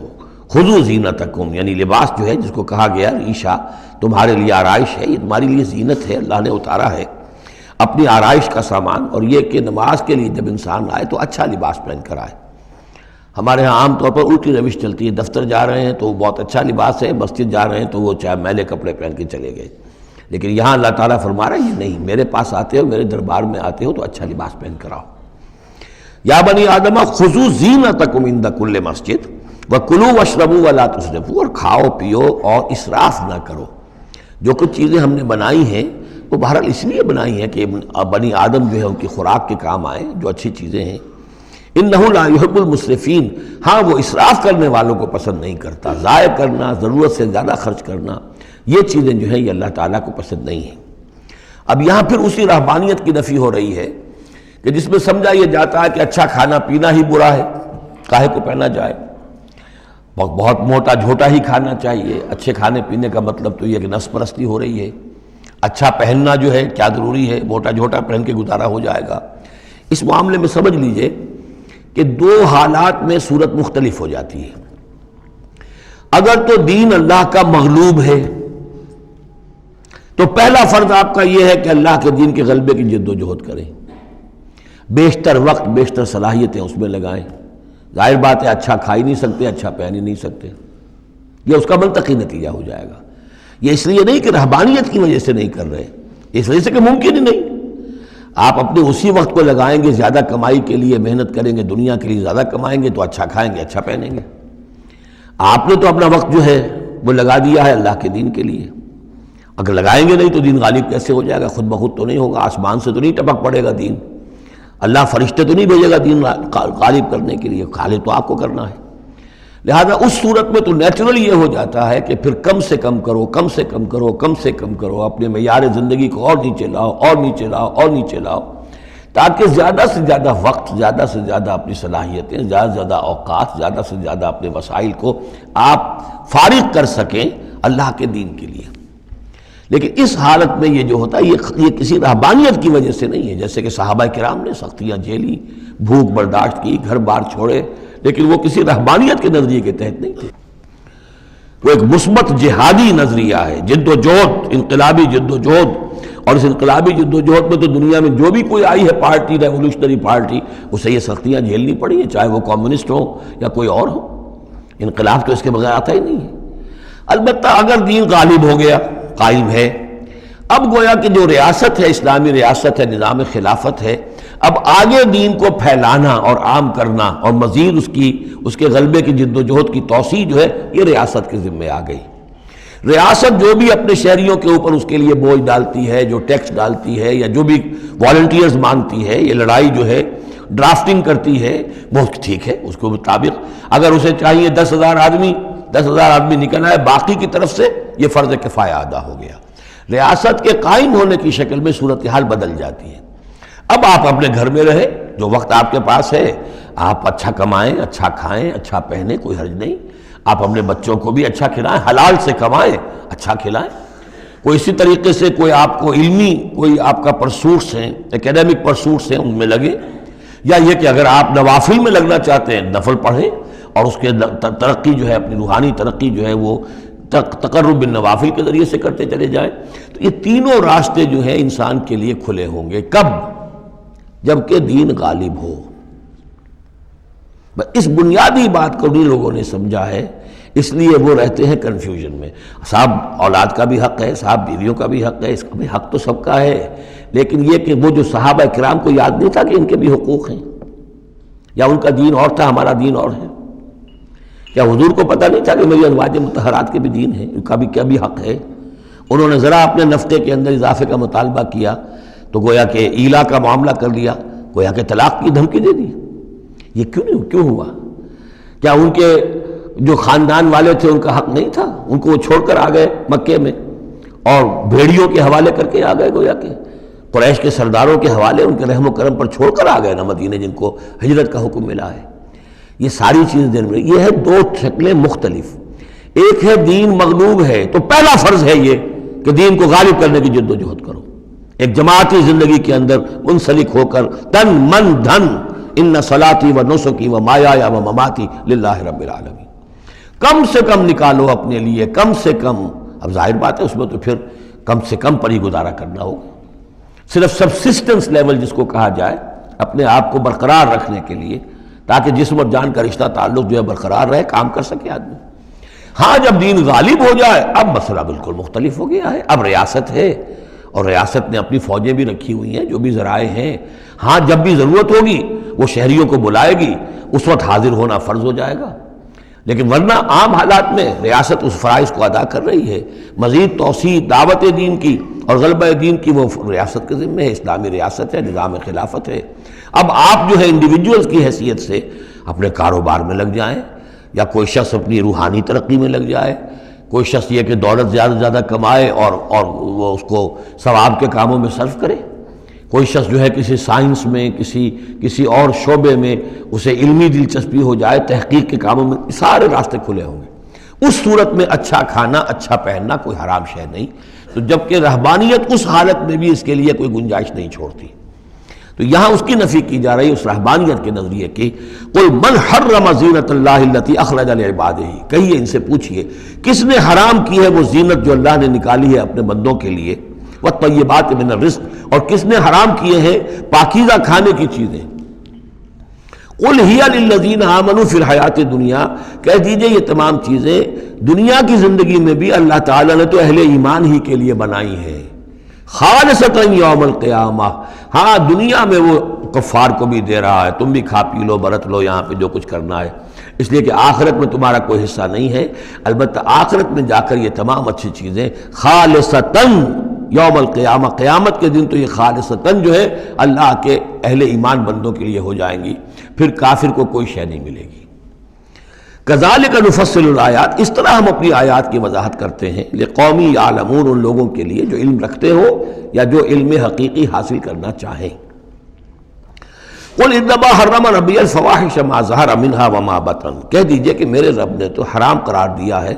[SPEAKER 2] خذوا زینتکم، یعنی لباس جو ہے جس کو کہا گیا ریشہ تمہارے لیے آرائش ہے، یہ تمہاری لیے زینت ہے، اللہ نے اتارا ہے اپنی آرائش کا سامان، اور یہ کہ نماز کے لیے جب انسان آئے تو اچھا لباس پہن کر آئے۔ ہمارے ہاں عام طور پر الٹی روش چلتی ہے، دفتر جا رہے ہیں تو وہ بہت اچھا لباس ہے، مسجد جا رہے ہیں تو وہ چاہے میلے کپڑے پہن کے چلے گئے، لیکن یہاں اللہ تعالیٰ فرما رہا ہے یہ نہیں، میرے پاس آتے ہو، میرے دربار میں آتے ہو تو اچھا لباس پہن کر آؤ۔ یا بنی آدم خذوا زینتکم عند کل مسجد وکلوا واشربوا ولا تسرفوا، اور کھاؤ پیو اور اسراف نہ کرو۔ جو کچھ چیزیں ہم نے بنائی ہیں وہ بہرحال اس لیے بنائی ہیں کہ بنی آدم جو ہے ان کی خوراک کے کام آئیں، جو اچھی چیزیں ہیں۔ انہ لا يحب المسرفین، ہاں وہ اسراف کرنے والوں کو پسند نہیں کرتا، ضائع کرنا، ضرورت سے زیادہ خرچ کرنا، یہ چیزیں جو ہیں یہ اللہ تعالیٰ کو پسند نہیں ہیں۔ اب یہاں پھر اسی رہبانیت کی نفی ہو رہی ہے کہ جس میں سمجھا یہ جاتا ہے کہ اچھا کھانا پینا ہی برا ہے، کاہے کو پہنا جائے، بہت موٹا جھوٹا ہی کھانا چاہیے۔ اچھے کھانے پینے کا مطلب تو یہ کہ نفس پرستی ہو رہی ہے۔ اچھا پہننا جو ہے کیا ضروری ہے، موٹا جھوٹا پہن کے گزارا ہو جائے گا۔ اس معاملے میں سمجھ لیجئے کہ دو حالات میں صورت مختلف ہو جاتی ہے۔ اگر تو دین اللہ کا مغلوب ہے تو پہلا فرض آپ کا یہ ہے کہ اللہ کے دین کے غلبے کی جد و جہد کریں، بیشتر وقت بیشتر صلاحیتیں اس میں لگائیں۔ ظاہر بات ہے اچھا کھا ہی نہیں سکتے، اچھا پہن ہی نہیں سکتے، یہ اس کا منطقی نتیجہ ہو جائے گا۔ یہ اس لیے نہیں کہ رہبانیت کی وجہ سے نہیں کر رہے، اس وجہ سے کہ ممکن ہی نہیں۔ آپ اپنے اسی وقت کو لگائیں گے زیادہ کمائی کے لیے، محنت کریں گے دنیا کے لیے، زیادہ کمائیں گے تو اچھا کھائیں گے، اچھا پہنیں گے۔ آپ نے تو اپنا وقت جو ہے وہ لگا دیا ہے اللہ کے دین کے لیے۔ اگر لگائیں گے نہیں تو دین غالب کیسے ہو جائے گا؟ خود بخود تو نہیں ہوگا، آسمان سے تو نہیں ٹپک پڑے گا دین، اللہ فرشتے تو نہیں بھیجے گا دین غالب کرنے کے لیے، غالب تو آپ کو کرنا ہے۔ لہذا اس صورت میں تو نیچرل یہ ہو جاتا ہے کہ پھر کم سے کم کرو، کم سے کم کرو، کم سے کم کرو، اپنے معیار زندگی کو اور نیچے لاؤ، اور نیچے لاؤ، اور نیچے لاؤ، تاکہ زیادہ سے زیادہ وقت، زیادہ سے زیادہ اپنی صلاحیتیں، زیادہ سے زیادہ اوقات، زیادہ سے زیادہ اپنے وسائل کو آپ فارغ کر سکیں اللہ کے دین کے لیے۔ لیکن اس حالت میں یہ جو ہوتا ہے یہ کسی رہبانیت کی وجہ سے نہیں ہے، جیسے کہ صحابہ کرام نے سختیاں جھیلی، بھوک برداشت کی، گھر بار چھوڑے، لیکن وہ کسی رہبانیت کے نظریے کے تحت نہیں تھے، وہ ایک مثبت جہادی نظریہ ہے، جد و جہد، انقلابی جد و جہد۔ اور اس انقلابی جد و جہد میں تو دنیا میں جو بھی کوئی آئی ہے پارٹی، ریولوشنری پارٹی، اسے یہ سختیاں جھیلنی پڑی ہیں، چاہے وہ کمیونسٹ ہو یا کوئی اور ہو۔ انقلاب تو اس کے بغیر آتا ہی نہیں ہے۔ البتہ اگر دین غالب ہو گیا، قائم ہے، اب گویا کہ جو ریاست ہے، اسلامی ریاست ہے، نظام خلافت ہے، اب آگے دین کو پھیلانا اور عام کرنا اور مزید اس کے غلبے کی جد و جہد کی توسیع جو ہے یہ ریاست کے ذمے آ گئی۔ ریاست جو بھی اپنے شہریوں کے اوپر اس کے لیے بوجھ ڈالتی ہے، جو ٹیکس ڈالتی ہے، یا جو بھی والنٹیئرز مانگتی ہے، یہ لڑائی جو ہے ڈرافٹنگ کرتی ہے، وہ ٹھیک ہے، اس کے مطابق اگر اسے چاہیے 10,000 آدمی نکل آئے، باقی کی طرف سے یہ فرض کفایہ ادا ہو گیا۔ ریاست کے قائم ہونے کی شکل میں صورتحال بدل جاتی ہے۔ اب آپ اپنے گھر میں رہیں، جو وقت آپ کے پاس ہے آپ اچھا کمائیں، اچھا کھائیں، اچھا پہنیں، کوئی حرج نہیں۔ آپ اپنے بچوں کو بھی اچھا کھلائیں، حلال سے کمائیں، اچھا کھلائیں۔ کوئی اسی طریقے سے کوئی آپ کو علمی کوئی آپ کا پرسوٹس ہیں، ایکیڈیمک پرسوٹس ہیں، ان میں لگے، یا یہ کہ اگر آپ نوافل میں لگنا چاہتے ہیں نفل پڑھیں اور اس کے ترقی جو ہے، اپنی روحانی ترقی جو ہے وہ تقرب بالنوافل کے ذریعے سے کرتے چلے جائیں۔ تو یہ تینوں راستے جو ہیں انسان کے لیے کھلے ہوں گے۔ کب؟ جبکہ دین غالب ہو۔ اس بنیادی بات کو نہیں لوگوں نے سمجھا ہے، اس لیے وہ رہتے ہیں کنفیوژن میں۔ صاحب اولاد کا بھی حق ہے، صاحب بیویوں کا بھی حق ہے، اس کا بھی حق تو سب کا ہے، لیکن یہ کہ وہ جو صحابہ کرام کو یاد نہیں تھا کہ ان کے بھی حقوق ہیں، یا ان کا دین اور تھا، ہمارا دین اور ہے؟ کیا حضور کو پتہ نہیں تھا کہ میری ازواج مطہرات کے بھی دین ہے، ان کا بھی کیا بھی حق ہے؟ انہوں نے ذرا اپنے نفقے کے اندر اضافے کا مطالبہ کیا تو گویا کہ ایلا کا معاملہ کر لیا، گویا کہ طلاق کی دھمکی دے دی۔ یہ کیوں ہوا؟ کیا ان کے جو خاندان والے تھے ان کا حق نہیں تھا؟ ان کو وہ چھوڑ کر آ گئے مکے میں اور بھیڑیوں کے حوالے کر کے آ گئے، گویا کہ قریش کے سرداروں کے حوالے ان کے رحم و کرم پر چھوڑ کر آ گئے نا مدینے، جن کو ہجرت کا حکم ملا ہے۔ یہ ساری چیز دین میں یہ ہے، دو شکلیں مختلف۔ ایک ہے دین مغلوب ہے تو پہلا فرض ہے یہ کہ دین کو غالب کرنے کی جد و جہد کرو، ایک جماعتی زندگی کے اندر منسلک ہو کر تن من دھن، ان صلاتی و نسکی و مایایا و مماتی للہ رب العالمین، کم سے کم نکالو اپنے لیے، کم سے کم۔ اب ظاہر بات ہے اس میں تو پھر کم سے کم پر ہی گزارا کرنا ہوگا، صرف سبسسٹنس لیول جس کو کہا جائے، اپنے آپ کو برقرار رکھنے کے لیے، تاکہ جسم اور جان کا رشتہ تعلق جو ہے برقرار رہے، کام کر سکے آدمی۔ ہاں جب دین غالب ہو جائے اب مسئلہ بالکل مختلف ہو گیا ہے، اب ریاست ہے اور ریاست نے اپنی فوجیں بھی رکھی ہوئی ہیں، جو بھی ذرائع ہیں، ہاں جب بھی ضرورت ہوگی وہ شہریوں کو بلائے گی، اس وقت حاضر ہونا فرض ہو جائے گا۔ لیکن ورنہ عام حالات میں ریاست اس فرائض کو ادا کر رہی ہے، مزید توسیع دعوت دین کی اور غلبہ دین کی وہ ریاست کے ذمہ ہے، اسلامی ریاست ہے، نظام خلافت ہے۔ اب آپ جو ہے انڈیویجولز کی حیثیت سے اپنے کاروبار میں لگ جائیں، یا کوئی شخص اپنی روحانی ترقی میں لگ جائے، کوئی شخص یہ کہ دولت زیادہ سے زیادہ کمائے اور وہ اس کو ثواب کے کاموں میں صرف کرے، کوئی شخص جو ہے کسی سائنس میں، کسی اور شعبے میں اسے علمی دلچسپی ہو جائے، تحقیق کے کاموں میں، سارے راستے کھلے ہوں گے۔ اس صورت میں اچھا کھانا، اچھا پہننا کوئی حرام شے نہیں، تو جبکہ رہبانیت اس حالت میں بھی اس کے لیے کوئی گنجائش نہیں چھوڑتی، تو یہاں اس کی نفی کی جا رہی ہے اس رہبانیت کے نظریے کی۔ قل من حرم زینت اللہ التی اخرج لعبادہ، کہیے ان سے پوچھئے کس نے حرام کی ہے وہ زینت جو اللہ نے نکالی ہے اپنے بندوں کے لیے، والطیبات من الرزق، اور کس نے حرام کیے ہیں پاکیزہ کھانے کی چیزیں۔ قل ہی للذین آمنوا فی الحیات الدنیا، کہہ دیجئے یہ تمام چیزیں دنیا کی زندگی میں بھی اللہ تعالیٰ نے تو اہل ایمان ہی کے لیے بنائی ہیں، خالصۃ یوم القیامہ، ہاں دنیا میں وہ کفار کو بھی دے رہا ہے، تم بھی کھا پی لو برت لو یہاں پہ جو کچھ کرنا ہے، اس لیے کہ آخرت میں تمہارا کوئی حصہ نہیں ہے، البتہ آخرت میں جا کر یہ تمام اچھی چیزیں خالصۃ یوم القیامہ، قیامت کے دن تو یہ خالصۃ جو ہے اللہ کے اہل ایمان بندوں کے لیے ہو جائیں گی، پھر کافر کو کوئی شے نہیں ملے گی۔ کذالک نفصل الآیات، اس طرح ہم اپنی آیات کی وضاحت کرتے ہیں، لقوم یعلمون، ان لوگوں کے لیے جو علم رکھتے ہو یا جو علم حقیقی حاصل کرنا چاہیں۔ قل انما حرم ربی الفواحش ما ظہر منها وما بطن، کہہ دیجئے کہ میرے رب نے تو حرام قرار دیا ہے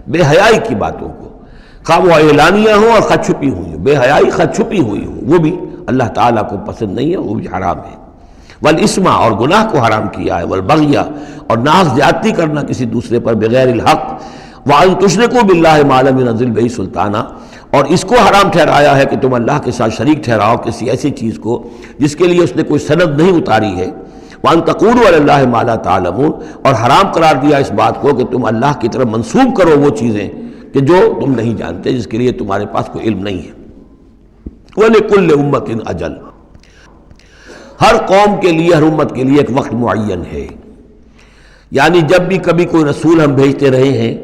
[SPEAKER 2] بے حیائی کی باتوں کو، خواہ وہ اعلانیہ ہوں اور خود چھپی ہوئی ہوں، بے حیائی خود چھپی ہوئی ہو وہ بھی اللہ تعالیٰ کو پسند نہیں ہے، وہ بھی حرام ہے۔ والاسم، اور گناہ کو حرام کیا ہے، والبغی، اور ناحق زیادتی کرنا کسی دوسرے پر بغیر الحق، وان تشرکوا باللہ ما لم ينزل بہ سلطانا، اور اس کو حرام ٹھہرایا ہے کہ تم اللہ کے ساتھ شریک ٹھہراؤ کسی ایسی چیز کو جس کے لیے اس نے کوئی سند نہیں اتاری ہے، وان تقولوا علی اللہ ما لا تعلمون، اور حرام قرار دیا اس بات کو کہ تم اللہ کی طرف منسوب کرو وہ چیزیں کہ جو تم نہیں جانتے، جس کے لیے تمہارے پاس کوئی علم نہیں ہے۔ وَلِكُلِّ أُمَّةٍ أَجَلٌ، ہر قوم کے لیے، ہر امت کے لیے ایک وقت معین ہے، یعنی جب بھی کبھی کوئی رسول ہم بھیجتے رہے ہیں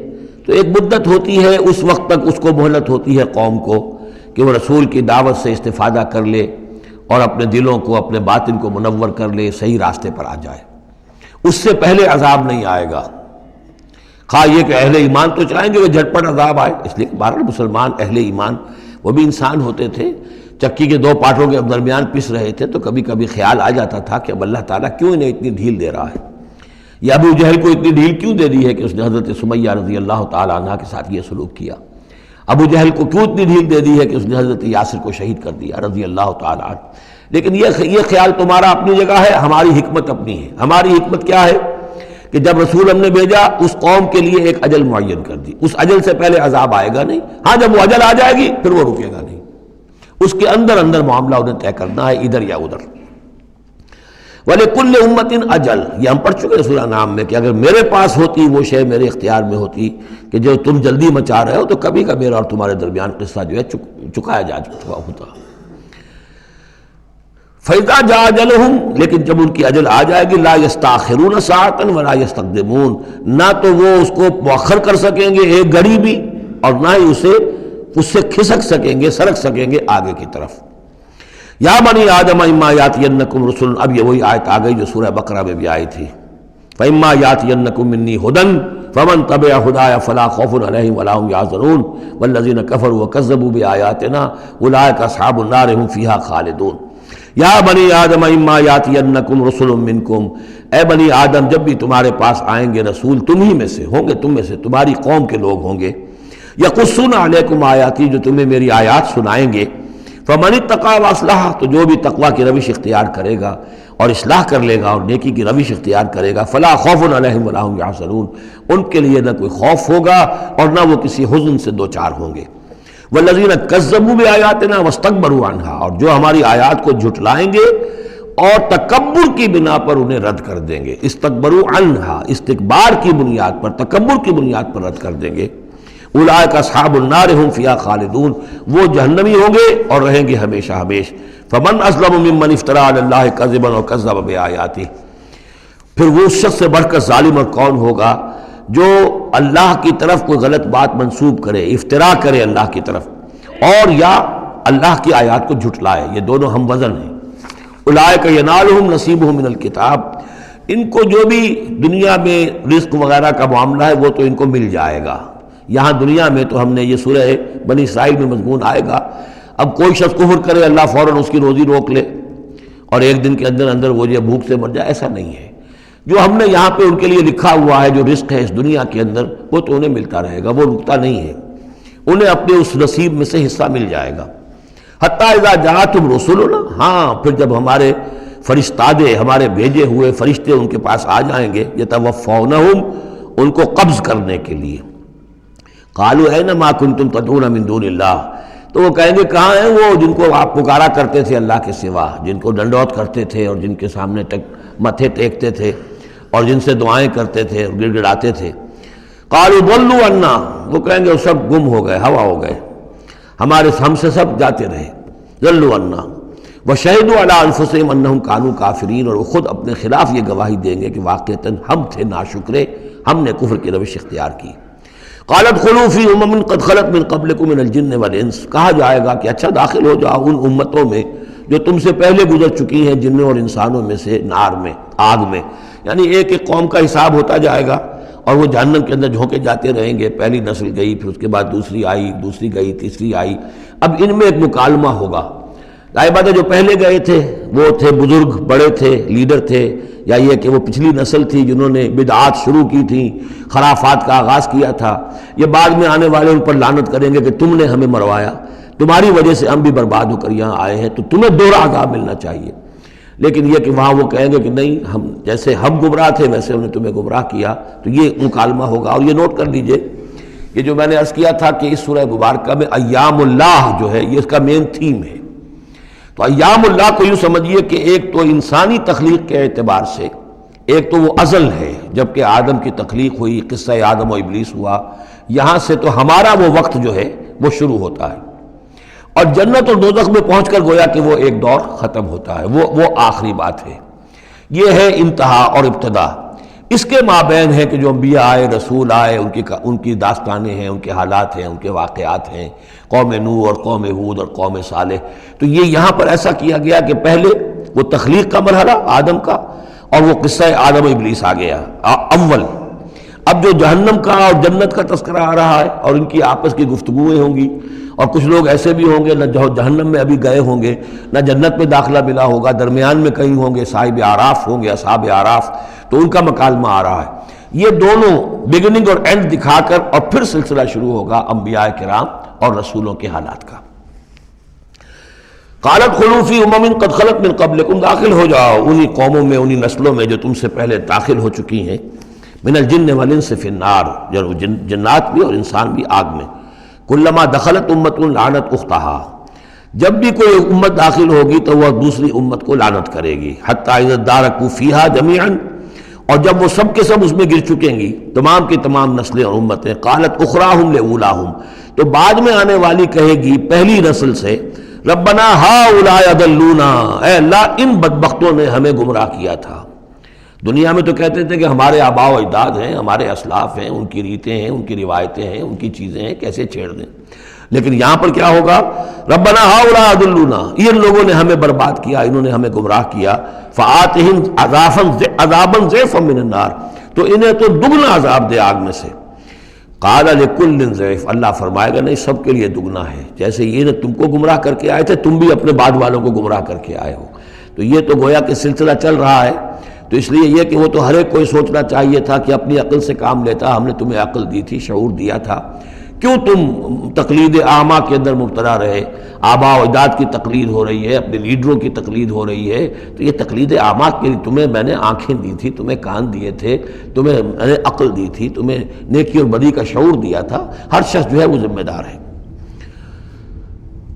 [SPEAKER 2] تو ایک مدت ہوتی ہے، اس وقت تک اس کو مہلت ہوتی ہے قوم کو کہ وہ رسول کی دعوت سے استفادہ کر لے اور اپنے دلوں کو، اپنے باطن کو منور کر لے، صحیح راستے پر آ جائے، اس سے پہلے عذاب نہیں آئے گا۔ خواہ یہ کہ اہل ایمان تو چاہیں گے وہ جھٹپٹ عذاب آئے، اس لیے کہ بہرحال مسلمان اہل ایمان وہ بھی انسان ہوتے تھے، چکی کے دو پاٹوں کے درمیان پس رہے تھے تو کبھی کبھی خیال آ جاتا تھا کہ اب اللہ تعالیٰ کیوں انہیں اتنی ڈھیل دے رہا ہے، یا ابو جہل کو اتنی ڈھیل کیوں دے دی ہے کہ اس نے حضرت سمیہ رضی اللہ تعالیٰ عنہ کے ساتھ یہ سلوک کیا، ابو جہل کو کیوں اتنی ڈھیل دے دی ہے کہ اس نے حضرت یاسر کو شہید کر دیا رضی اللہ تعالیٰ عنہ۔ لیکن یہ خیال تمہارا اپنی جگہ ہے، ہماری حکمت اپنی ہے۔ ہماری حکمت کیا ہے کہ جب رسول ہم نے بھیجا اس قوم کے لیے ایک اجل معین کر دی، اس اجل سے پہلے عذاب آئے گا نہیں، ہاں جب وہ اجل آ جائے گی پھر وہ رکے گا نہیں، اس کے اندر اندر معاملہ انہیں طے کرنا ہے، ادھر یا ادھر۔ وَلِكُلِّ أُمَّةٍ أَجَلٌ، یہ ہم پڑھ چکے سورہ انعام میں کہ اگر میرے پاس ہوتی وہ شے، میرے اختیار میں ہوتی کہ جو تم جلدی مچا رہے ہو تو کبھی کا میرا اور تمہارے درمیان قصہ جو ہے چکایا جا چکا ہوتا۔ فَإِذَا جَاءَ أَجَلُهُمْ، لیکن جب ان کی اجل آ جائے گی، لَا يَسْتَأْخِرُونَ سَاعَةً وَلَا يَسْتَقْدِمُونَ، نہ تو وہ اس کو مؤخر کر سکیں گے ایک گھڑی بھی، اور نہ ہی اس سے کھسک سکیں گے، سرک سکیں گے آگے کی طرف۔ یا بنی آدم اما یاتینکم رسل، اب یہ وہی آیت آ گئی جو سورہ بقرہ میں بھی آئی تھی، فاما یاتینکم منی ہدی فمن تبع ہدایا فلا خوف علیہم ولا هم یحزنون والذین کفروا وکذبوا بآیاتنا اولئک اصحاب النار هم فیہا خالدون۔ یا بنی آدم اما یاتینکم رسل منکم، اے بنی آدم جب بھی تمہارے پاس آئیں گے رسول تم ہی میں سے ہوں گے، تم میں سے تمہاری قوم کے لوگ ہوں گے، یقصون علیکم آیاتی، جو تمہیں میری آیات سنائیں گے، فمن اتقی واصلح، تو جو بھی تقوی کی روش اختیار کرے گا اور اصلاح کر لے گا اور نیکی کی روش اختیار کرے گا، فلا خوف علیہم ولا هم یحزنون، ان کے لیے نہ کوئی خوف ہوگا اور نہ وہ کسی حزن سے دوچار ہوں گے۔ والذین کذبوا بآیاتنا واستکبروا عنہا، اور جو ہماری آیات کو جھٹلائیں گے اور تکبر کی بنا پر انہیں رد کر دیں گے، استکبروا عنہا، استکبار کی بنیاد پر، تکبر کی بنیاد پر رد کر دیں گے، اولئک اصحاب النار هم فیہا خالدون، وہ جہنمی ہوں گے اور رہیں گے ہمیشہ ہمیش۔ فمن اظلم ممن افتری علی اللہ کذبا وکذب بآیاتہ، پھر وہ اس شخص سے بڑھ کر ظالم اور کون ہوگا جو اللہ کی طرف کوئی غلط بات منسوب کرے، افترا کرے اللہ کی طرف، اور یا اللہ کی آیات کو جھٹلائے، یہ دونوں ہم وزن ہیں۔ اولئک ینالہم نصیبہم من الکتاب، ان کو جو بھی دنیا میں رزق وغیرہ کا معاملہ ہے وہ تو ان کو مل جائے گا، یہاں دنیا میں تو ہم نے یہ سورہ بنی اسرائیل میں مضمون آئے گا، اب کوئی شخص کفر کرے اللہ فوراً اس کی روزی روک لے اور ایک دن کے اندر اندر وہ یہ بھوک سے مر جائے، ایسا نہیں ہے۔ جو ہم نے یہاں پہ ان کے لیے لکھا ہوا ہے جو رزق ہے اس دنیا کے اندر وہ تو انہیں ملتا رہے گا، وہ رکتا نہیں ہے، انہیں اپنے اس نصیب میں سے حصہ مل جائے گا۔ حتیٰ اذا جاءتہم رسلنا، ہاں پھر جب ہمارے فرشتادے، ہمارے بھیجے ہوئے فرشتے ان کے پاس آ جائیں گے، یتوفونہم، ان کو قبض کرنے کے لیے، قالوا این ما کنتم تدعون من دون اللہ، تو وہ کہیں گے کہاں ہیں وہ جن کو آپ پکارا کرتے تھے اللہ کے سوا، جن کو ڈنڈوت کرتے تھے اور جن کے سامنے متھے ٹیکتے تھے اور جن سے دعائیں کرتے تھے اور گڑ گڑاتے تھے۔ قالوا ضلوا عنا، وہ کہیں گے وہ سب گم ہو گئے، ہوا ہو گئے، ہم سے سب جاتے رہے۔ ضلوا عنا وشہدوا علی انفسہم انہم کانوا کافرین، اور وہ خود اپنے خلاف یہ گواہی دیں گے کہ واقعتاً ہم تھے ناشکرے، ہم نے کفر کی روش اختیار کی۔ قالت خلوا فی امم قد خلت من قبلکم من الجن والانس، کہا جائے گا کہ اچھا داخل ہو جاؤ ان امتوں میں جو تم سے پہلے گزر چکی ہیں جنوں اور انسانوں میں سے، نار میں، آگ میں، یعنی ایک ایک قوم کا حساب ہوتا جائے گا اور وہ جہنم کے اندر جھونکے جاتے رہیں گے۔ پہلی نسل گئی، پھر اس کے بعد دوسری آئی، دوسری گئی، تیسری آئی، اب ان میں ایک مکالمہ ہوگا۔ ظاہر بات ہے جو پہلے گئے تھے وہ تھے بزرگ، بڑے تھے، لیڈر تھے، یا یہ کہ وہ پچھلی نسل تھی جنہوں نے بدعات شروع کی تھیں، خرافات کا آغاز کیا تھا، یہ بعد میں آنے والے ان پر لعنت کریں گے کہ تم نے ہمیں مروایا، تمہاری وجہ سے ہم بھی برباد ہو کر یہاں آئے ہیں، تو تمہیں دوہرا عذاب ملنا چاہیے۔ لیکن یہ کہ وہاں وہ کہیں گے کہ نہیں، ہم جیسے ہم گمراہ تھے ویسے انہوں نے تمہیں گمراہ کیا، تو یہ مکالمہ ہوگا۔ اور یہ نوٹ کر لیجئے کہ جو میں نے عرض کیا تھا کہ اس سورہ مبارکہ میں ایام اللہ جو ہے یہ اس کا مین تھیم ہے۔ تو ایام اللہ کو یوں سمجھیے کہ ایک تو انسانی تخلیق کے اعتبار سے، ایک تو وہ ازل ہے جبکہ آدم کی تخلیق ہوئی، قصہ آدم و ابلیس ہوا، یہاں سے تو ہمارا وہ وقت جو ہے وہ شروع ہوتا ہے، اور جنت اور دوزخ میں پہنچ کر گویا کہ وہ ایک دور ختم ہوتا ہے، وہ آخری بات ہے۔ یہ ہے انتہا اور ابتدا۔ اس کے مابین ہے کہ جو انبیاء آئے، رسول آئے، ان کی داستانیں ہیں، ان کے حالات ہیں، ان کے واقعات ہیں، قوم نوح اور قوم ہود اور قوم صالح۔ تو یہ یہاں پر ایسا کیا گیا کہ پہلے وہ تخلیق کا مرحلہ آدم کا، اور وہ قصہ آدم و ابلیس آ گیا اول۔ اب جو جہنم کا اور جنت کا تذکرہ آ رہا ہے اور ان کی آپس کی گفتگویں ہوں گی، اور کچھ لوگ ایسے بھی ہوں گے نہ جہنم میں ابھی گئے ہوں گے نہ جنت میں داخلہ ملا ہوگا، درمیان میں کہیں ہوں گے، صاحب اعراف ہوں گے، اصحاب اعراف، تو ان کا مکالمہ آ رہا ہے۔ یہ دونوں بگننگ اور اینڈ دکھا کر اور پھر سلسلہ شروع ہوگا انبیاء کرام اور رسولوں کے حالات کا۔ قالت خلوا فی امم قد خلت من قبلکم، داخل ہو جاؤ انہی قوموں میں، انہی نسلوں میں جو تم سے پہلے داخل ہو چکی ہیں، من الجن والانس فی النار، جنات بھی اور انسان بھی آگ میں، کلما دخلت امت لعنت اختہا، جب بھی کوئی امت داخل ہوگی تو وہ دوسری امت کو لعنت کرے گی، حتی اذا ادارکوا فیہا جمیعا، اور جب وہ سب کے سب اس میں گر چکیں گی، تمام کی تمام نسلیں اور امتیں، قالت اخراہم لاولاہم، تو بعد میں آنے والی کہے گی پہلی نسل سے، ربنا ہؤلاء اضلونا، اے اللہ ان بدبختوں نے ہمیں گمراہ کیا تھا۔ دنیا میں تو کہتے تھے کہ ہمارے آباء و اجداد ہیں، ہمارے اسلاف ہیں، ان کی ریتیں ہیں، ان کی روایتیں ہیں، ان کی چیزیں ہیں، کیسے چھیڑ دیں۔ لیکن یہاں پر کیا ہوگا، ربنا ہؤلاء اضلونا، ان لوگوں نے ہمیں برباد کیا، انہوں نے ہمیں گمراہ کیا، فآتہم عذابا ضعفا من النار، تو انہیں تو دگنا عذاب دے آگ میں سے۔ قال لکل ضعف، اللہ فرمائے گا نہیں، سب کے لیے دگنا ہے، جیسے یہ نے تم کو گمراہ کر کے آئے تھے، تم بھی اپنے بعد والوں کو گمراہ کر کے آئے ہو۔ تو یہ تو گویا کہ سلسلہ چل رہا ہے، تو اس لیے یہ کہ وہ تو ہر ایک کو سوچنا چاہیے تھا کہ اپنی عقل سے کام لیتا، ہم نے تمہیں عقل دی تھی، شعور دیا تھا، کیوں تم تقلید اعمیٰ کے اندر مبتلا رہے؟ آباء و اجداد کی تقلید ہو رہی ہے، اپنے لیڈروں کی تقلید ہو رہی ہے، تو یہ تقلید اعمیٰ کے لیے تمہیں میں نے آنکھیں دی تھی، تمہیں کان دیے تھے، تمہیں میں نے عقل دی تھی، تمہیں نیکی اور بدی کا شعور دیا تھا، ہر شخص جو ہے وہ ذمہ دار ہے۔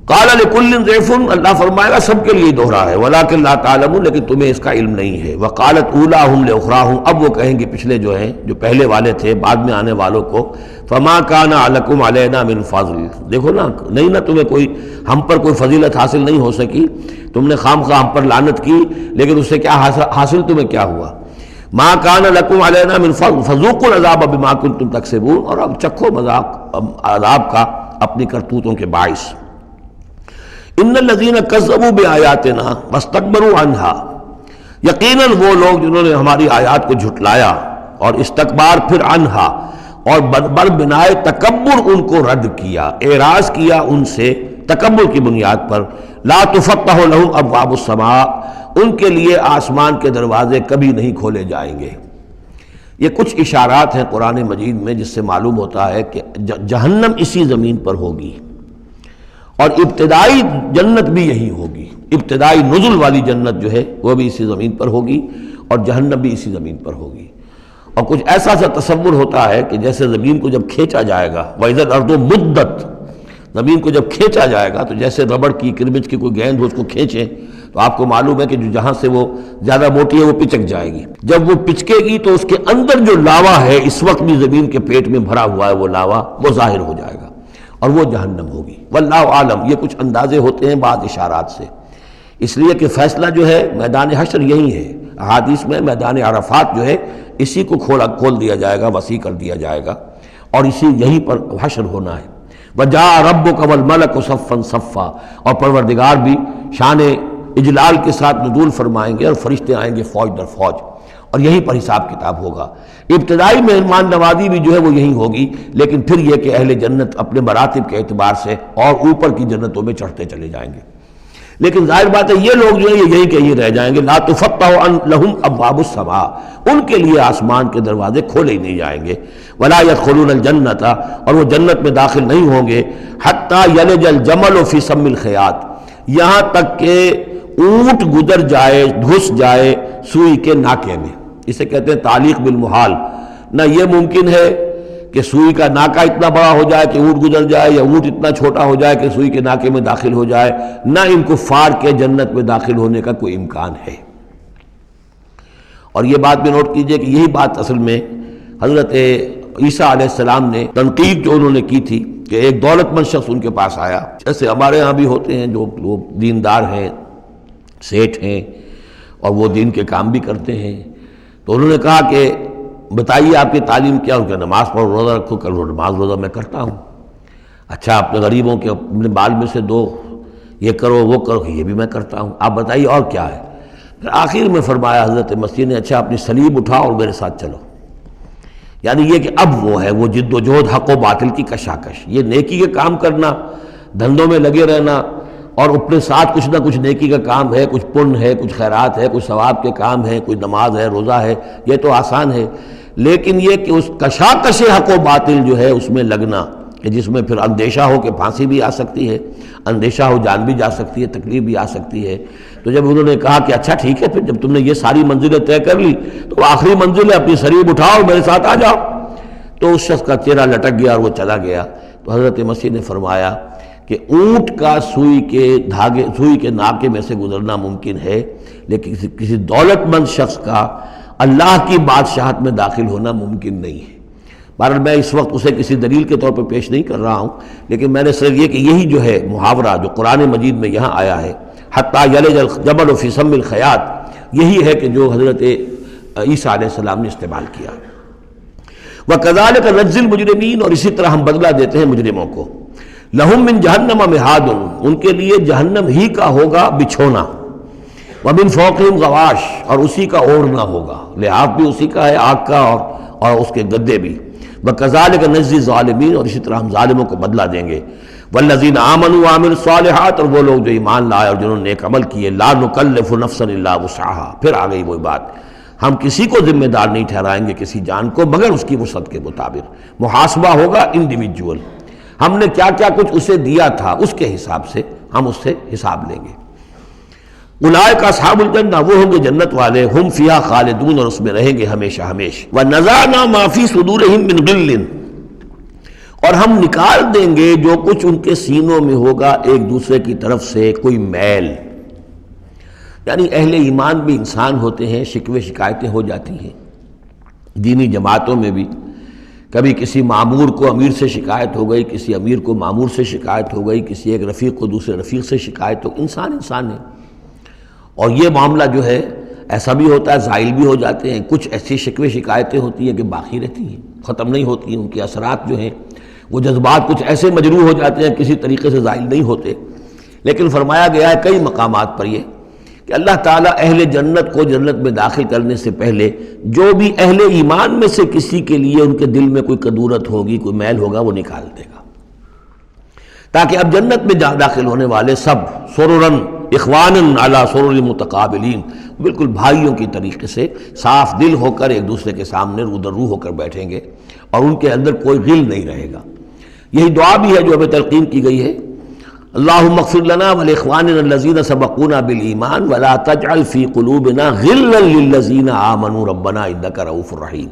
[SPEAKER 2] قال لکل ضعف، اللہ فرمائے گا سب کے لیے دوہرا ہے، ولکن لا تعلمون، لیکن تمہیں اس کا علم نہیں ہے۔ وقالت اولاہم لاخراہم، اب وہ کہیں گے پچھلے جو ہیں، جو پہلے والے تھے، بعد میں آنے والوں کو، فما کان لکم علینا من فضل، دیکھو نا، نہیں نا تمہیں کوئی، ہم پر کوئی فضیلت حاصل نہیں ہو سکی، تم نے خام خواہ ہم پر لعنت کی، لیکن اس سے کیا حاصل تمہیں کیا ہوا؟ ما کان لکم علینا من فضل فذوقوا العذاب بما کنتم تکسبون، اور اب چکھو مذاق عذاب کا اپنی کرتوتوں کے باعث۔ ان الذین کذبوا بآیاتنا واستکبروا عنہا، یقیناً وہ لوگ جنہوں نے ہماری آیات کو جھٹلایا اور استکبار پھر عنہا، اور بر بنائے تکبر ان کو رد کیا، اعراض کیا ان سے تکبر کی بنیاد پر، لا تفتح لهم ابواب السماء، ان کے لیے آسمان کے دروازے کبھی نہیں کھولے جائیں گے۔ یہ کچھ اشارات ہیں قرآن مجید میں جس سے معلوم ہوتا ہے کہ جہنم اسی زمین پر ہوگی، اور ابتدائی جنت بھی یہی ہوگی، ابتدائی نزل والی جنت جو ہے وہ بھی اسی زمین پر ہوگی، اور جہنم بھی اسی زمین پر ہوگی۔ اور کچھ ایسا سا تصور ہوتا ہے کہ جیسے زمین کو جب کھینچا جائے گا، وَإِذَا الْأَرْضُ مُدَّتْ، زمین کو جب کھینچا جائے گا تو جیسے ربڑ کی کرمچ کی کوئی گیند ہو اس کو کھینچیں تو آپ کو معلوم ہے کہ جو جہاں سے وہ زیادہ موٹی ہے وہ پچک جائے گی، جب وہ پچکے گی تو اس کے اندر جو لاوا ہے اس وقت بھی زمین کے پیٹ میں بھرا ہوا ہے، وہ لاوا وہ ظاہر ہو جائے گا، اور وہ جہنم ہوگی۔ واللہ عالم، یہ کچھ اندازے ہوتے ہیں بعض اشارات سے، اس لیے کہ فیصلہ جو ہے میدان حشر یہی ہے۔ احادیث میں میدان عرفات جو ہے اسی کو کھول دیا جائے گا، وسیع کر دیا جائے گا، اور اسی یہیں پر حشر ہونا ہے۔ وجاء ربک والملک صفا صفا، اور پروردگار بھی شان اجلال کے ساتھ نزول فرمائیں گے اور فرشتے آئیں گے فوج در فوج، اور یہیں پر حساب کتاب ہوگا۔ ابتدائی مہمان نوازی بھی جو ہے وہ یہی ہوگی، لیکن پھر یہ کہ اہل جنت اپنے مراتب کے اعتبار سے اور اوپر کی جنتوں میں چڑھتے چلے جائیں گے، لیکن ظاہر بات ہے یہ لوگ جو ہے یہ یہی کہ یہ رہ جائیں گے۔ لا تفتح لہم ابواب السماء، ان کے لیے آسمان کے دروازے کھولے ہی نہیں جائیں گے۔ ولا يدخلون الجنت، اور وہ جنت میں داخل نہیں ہوں گے۔ حتی یلج الجمل فی سم الخیاط، یہاں تک کہ اونٹ گزر جائے، گھس جائے سوئی کے ناکے میں۔ اسے کہتے ہیں تعلیق بالمحال، نہ یہ ممکن ہے کہ سوئی کا ناکا اتنا بڑا ہو جائے کہ اونٹ گزر جائے، یا اونٹ اتنا چھوٹا ہو جائے کہ سوئی کے ناکے میں داخل ہو جائے، نہ ان کفار کے جنت میں داخل ہونے کا کوئی امکان ہے۔ اور یہ بات بھی نوٹ کیجئے کہ یہی بات اصل میں حضرت عیسیٰ علیہ السلام نے تنقید جو انہوں نے کی تھی کہ ایک دولت مند شخص ان کے پاس آیا، جیسے ہمارے ہاں بھی ہوتے ہیں جو لوگ دیندار ہیں، سیٹھ ہیں، اور وہ دین کے کام بھی کرتے ہیں، تو انہوں نے کہا کہ بتائیے آپ کی تعلیم کیا ہو؟ کہ نماز پڑھو، روزہ رکھو۔ کہ نماز روزہ میں کرتا ہوں۔ اچھا اپنے غریبوں کے اپنے بال میں سے دو، یہ کرو وہ کرو، یہ بھی میں کرتا ہوں، آپ بتائیے اور کیا ہے؟ پھر آخر میں فرمایا حضرت مسیح نے، اچھا اپنی صلیب اٹھاؤ اور میرے ساتھ چلو۔ یعنی یہ کہ اب وہ ہے وہ جد و جہد، حق و باطل کی کشاکش، یہ نیکی کے کام کرنا، دھندوں میں لگے رہنا، اور اپنے ساتھ کچھ نہ کچھ نیکی کا کام ہے، کچھ پن ہے، کچھ خیرات ہے، کچھ ثواب کے کام ہے، کوئی نماز ہے، روزہ ہے، یہ تو آسان ہے۔ لیکن یہ کہ اس کشاکش حق و باطل جو ہے اس میں لگنا، کہ جس میں پھر اندیشہ ہو کہ پھانسی بھی آ سکتی ہے، اندیشہ ہو جان بھی جا سکتی ہے، تکلیف بھی آ سکتی ہے۔ تو جب انہوں نے کہا کہ اچھا ٹھیک ہے، پھر جب تم نے یہ ساری منزلیں طے کر لی تو آخری منزل ہے اپنی صلیب اٹھاؤ میرے ساتھ آ جاؤ۔ تو اس شخص کا چہرہ لٹک گیا اور وہ چلا گیا۔ تو حضرت مسیح نے فرمایا کہ اونٹ کا سوئی کے ناکے میں سے گزرنا ممکن ہے، لیکن کسی دولت مند شخص کا اللہ کی بادشاہت میں داخل ہونا ممکن نہیں ہے۔ بہرحال میں اس وقت اسے کسی دلیل کے طور پر پیش نہیں کر رہا ہوں، لیکن میں نے صرف یہ کہ یہی جو ہے محاورہ جو قرآن مجید میں یہاں آیا ہے، حتیٰ یلج الجمل فی سم الخیاط، یہی ہے کہ جو حضرت عیسیٰ علیہ السلام نے استعمال کیا۔ وَكَذَلِكَ نَجْزِي الْمُجْرِمِينَ، اور اسی طرح ہم بدلہ دیتے ہیں مجرموں کو۔ لَهُم مِّن جَهَنَّمَ مِہَادٌ، ان کے لیے جہنم ہی کا ہوگا بچھونا، وَمِن فَوْقِهِمْ غَوَاشٍ، اور اسی کا اوڑھنا ہوگا، لحاف بھی اسی کا ہے، آگ کا اور اس کے گدے بھی۔ وَكَذَلِكَ نَجْزِي الظَّالِمِينَ، اور اسی طرح ہم ظالموں کو بدلہ دیں گے۔ وَالَّذِينَ آمَنُوا وَعَمِلُوا الصَّالِحَاتِ، اور وہ لوگ جو ایمان لائے اور جنہوں نے نیک عمل کیے، لَا نُكَلِّفُ نَفْسًا إِلَّا وُسْعَهَا، پھر آ گئی وہی بات، ہم کسی کو ذمہ دار نہیں ٹھہرائیں گے کسی جان کو مگر اس کی وسعت کے مطابق۔ محاسبہ ہوگا انڈیویجول، ہم نے کیا کیا کچھ اسے دیا تھا اس کے حساب سے ہم اس سے حساب لیں گے۔ اولئک اصحاب الجنہ، وہ ہوں گے جنت والے، ہم فیہا خالدون، اور اس میں رہیں گے ہمیشہ ہمیشہ۔ وَنَزَعْنَا مَا فِي صُدُورِهِم مِّن غِلٍّ، اور ہم نکال دیں گے جو کچھ ان کے سینوں میں ہوگا ایک دوسرے کی طرف سے کوئی میل۔ یعنی اہل ایمان بھی انسان ہوتے ہیں، شکوے شکایتیں ہو جاتی ہیں، دینی جماعتوں میں بھی کبھی کسی معمور کو امیر سے شکایت ہو گئی، کسی امیر کو معمور سے شکایت ہو گئی، کسی ایک رفیق کو دوسرے رفیق سے شکایت ہو، انسان ہے۔ اور یہ معاملہ جو ہے ایسا بھی ہوتا ہے، زائل بھی ہو جاتے ہیں، کچھ ایسی شکوے شکایتیں ہوتی ہیں کہ باقی رہتی ہیں، ختم نہیں ہوتی ہیں، ان کے اثرات جو ہیں وہ جذبات کچھ ایسے مجروح ہو جاتے ہیں کسی طریقے سے زائل نہیں ہوتے۔ لیکن فرمایا گیا ہے کئی مقامات پر یہ کہ اللہ تعالیٰ اہل جنت کو جنت میں داخل کرنے سے پہلے جو بھی اہل ایمان میں سے کسی کے لیے ان کے دل میں کوئی کدورت ہوگی، کوئی میل ہوگا، وہ نکال دے گا، تاکہ اب جنت میں داخل ہونے والے سب سررن اخوانن علی سرر متقابلین، بالکل بھائیوں کی طریقے سے صاف دل ہو کر ایک دوسرے کے سامنے رو در رو ہو کر بیٹھیں گے، اور ان کے اندر کوئی غل نہیں رہے گا۔ یہی دعا بھی ہے جو ہمیں تلقین کی گئی ہے، اللہم اغفر لنا ولاخواننا الذین سبقونا بالایمان ولا تجعل فی قلوبنا غلا للذین آمنوا ربنا انک رؤوف رحیم۔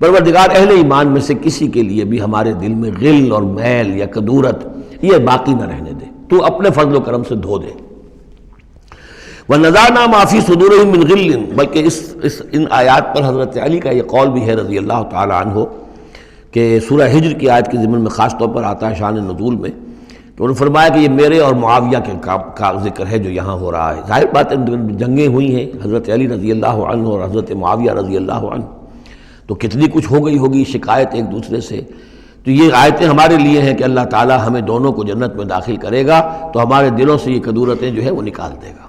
[SPEAKER 2] پروردگار اہل ایمان میں سے کسی کے لیے بھی ہمارے دل میں غل اور میل یا کدورت یہ باقی نہ رہنے دے، تو اپنے فضل و کرم سے دھو دے۔ وَنَزَعْنَا مَا فِي صُدُورِهِم مِّن غِلٍّ، بلکہ ان آیات پر حضرت علی کا یہ قول بھی ہے رضی اللہ تعالی عنہ کہ سورہ ہجر کی آیت کے ضمن میں خاص طور پر آتا ہے شان نزول میں، تو انہوں نے فرمایا کہ یہ میرے اور معاویہ کے کا ذکر ہے جو یہاں ہو رہا ہے۔ ظاہر بات ہے جنگیں ہوئی ہیں حضرت علی رضی اللہ عنہ اور حضرت معاویہ رضی اللہ عنہ، تو کتنی کچھ ہو گئی ہوگی شکایت ایک دوسرے سے۔ تو یہ آیتیں ہمارے لیے ہیں کہ اللہ تعالیٰ ہمیں دونوں کو جنت میں داخل کرے گا تو ہمارے دلوں سے یہ کدورتیں جو ہے وہ نکال دے گا۔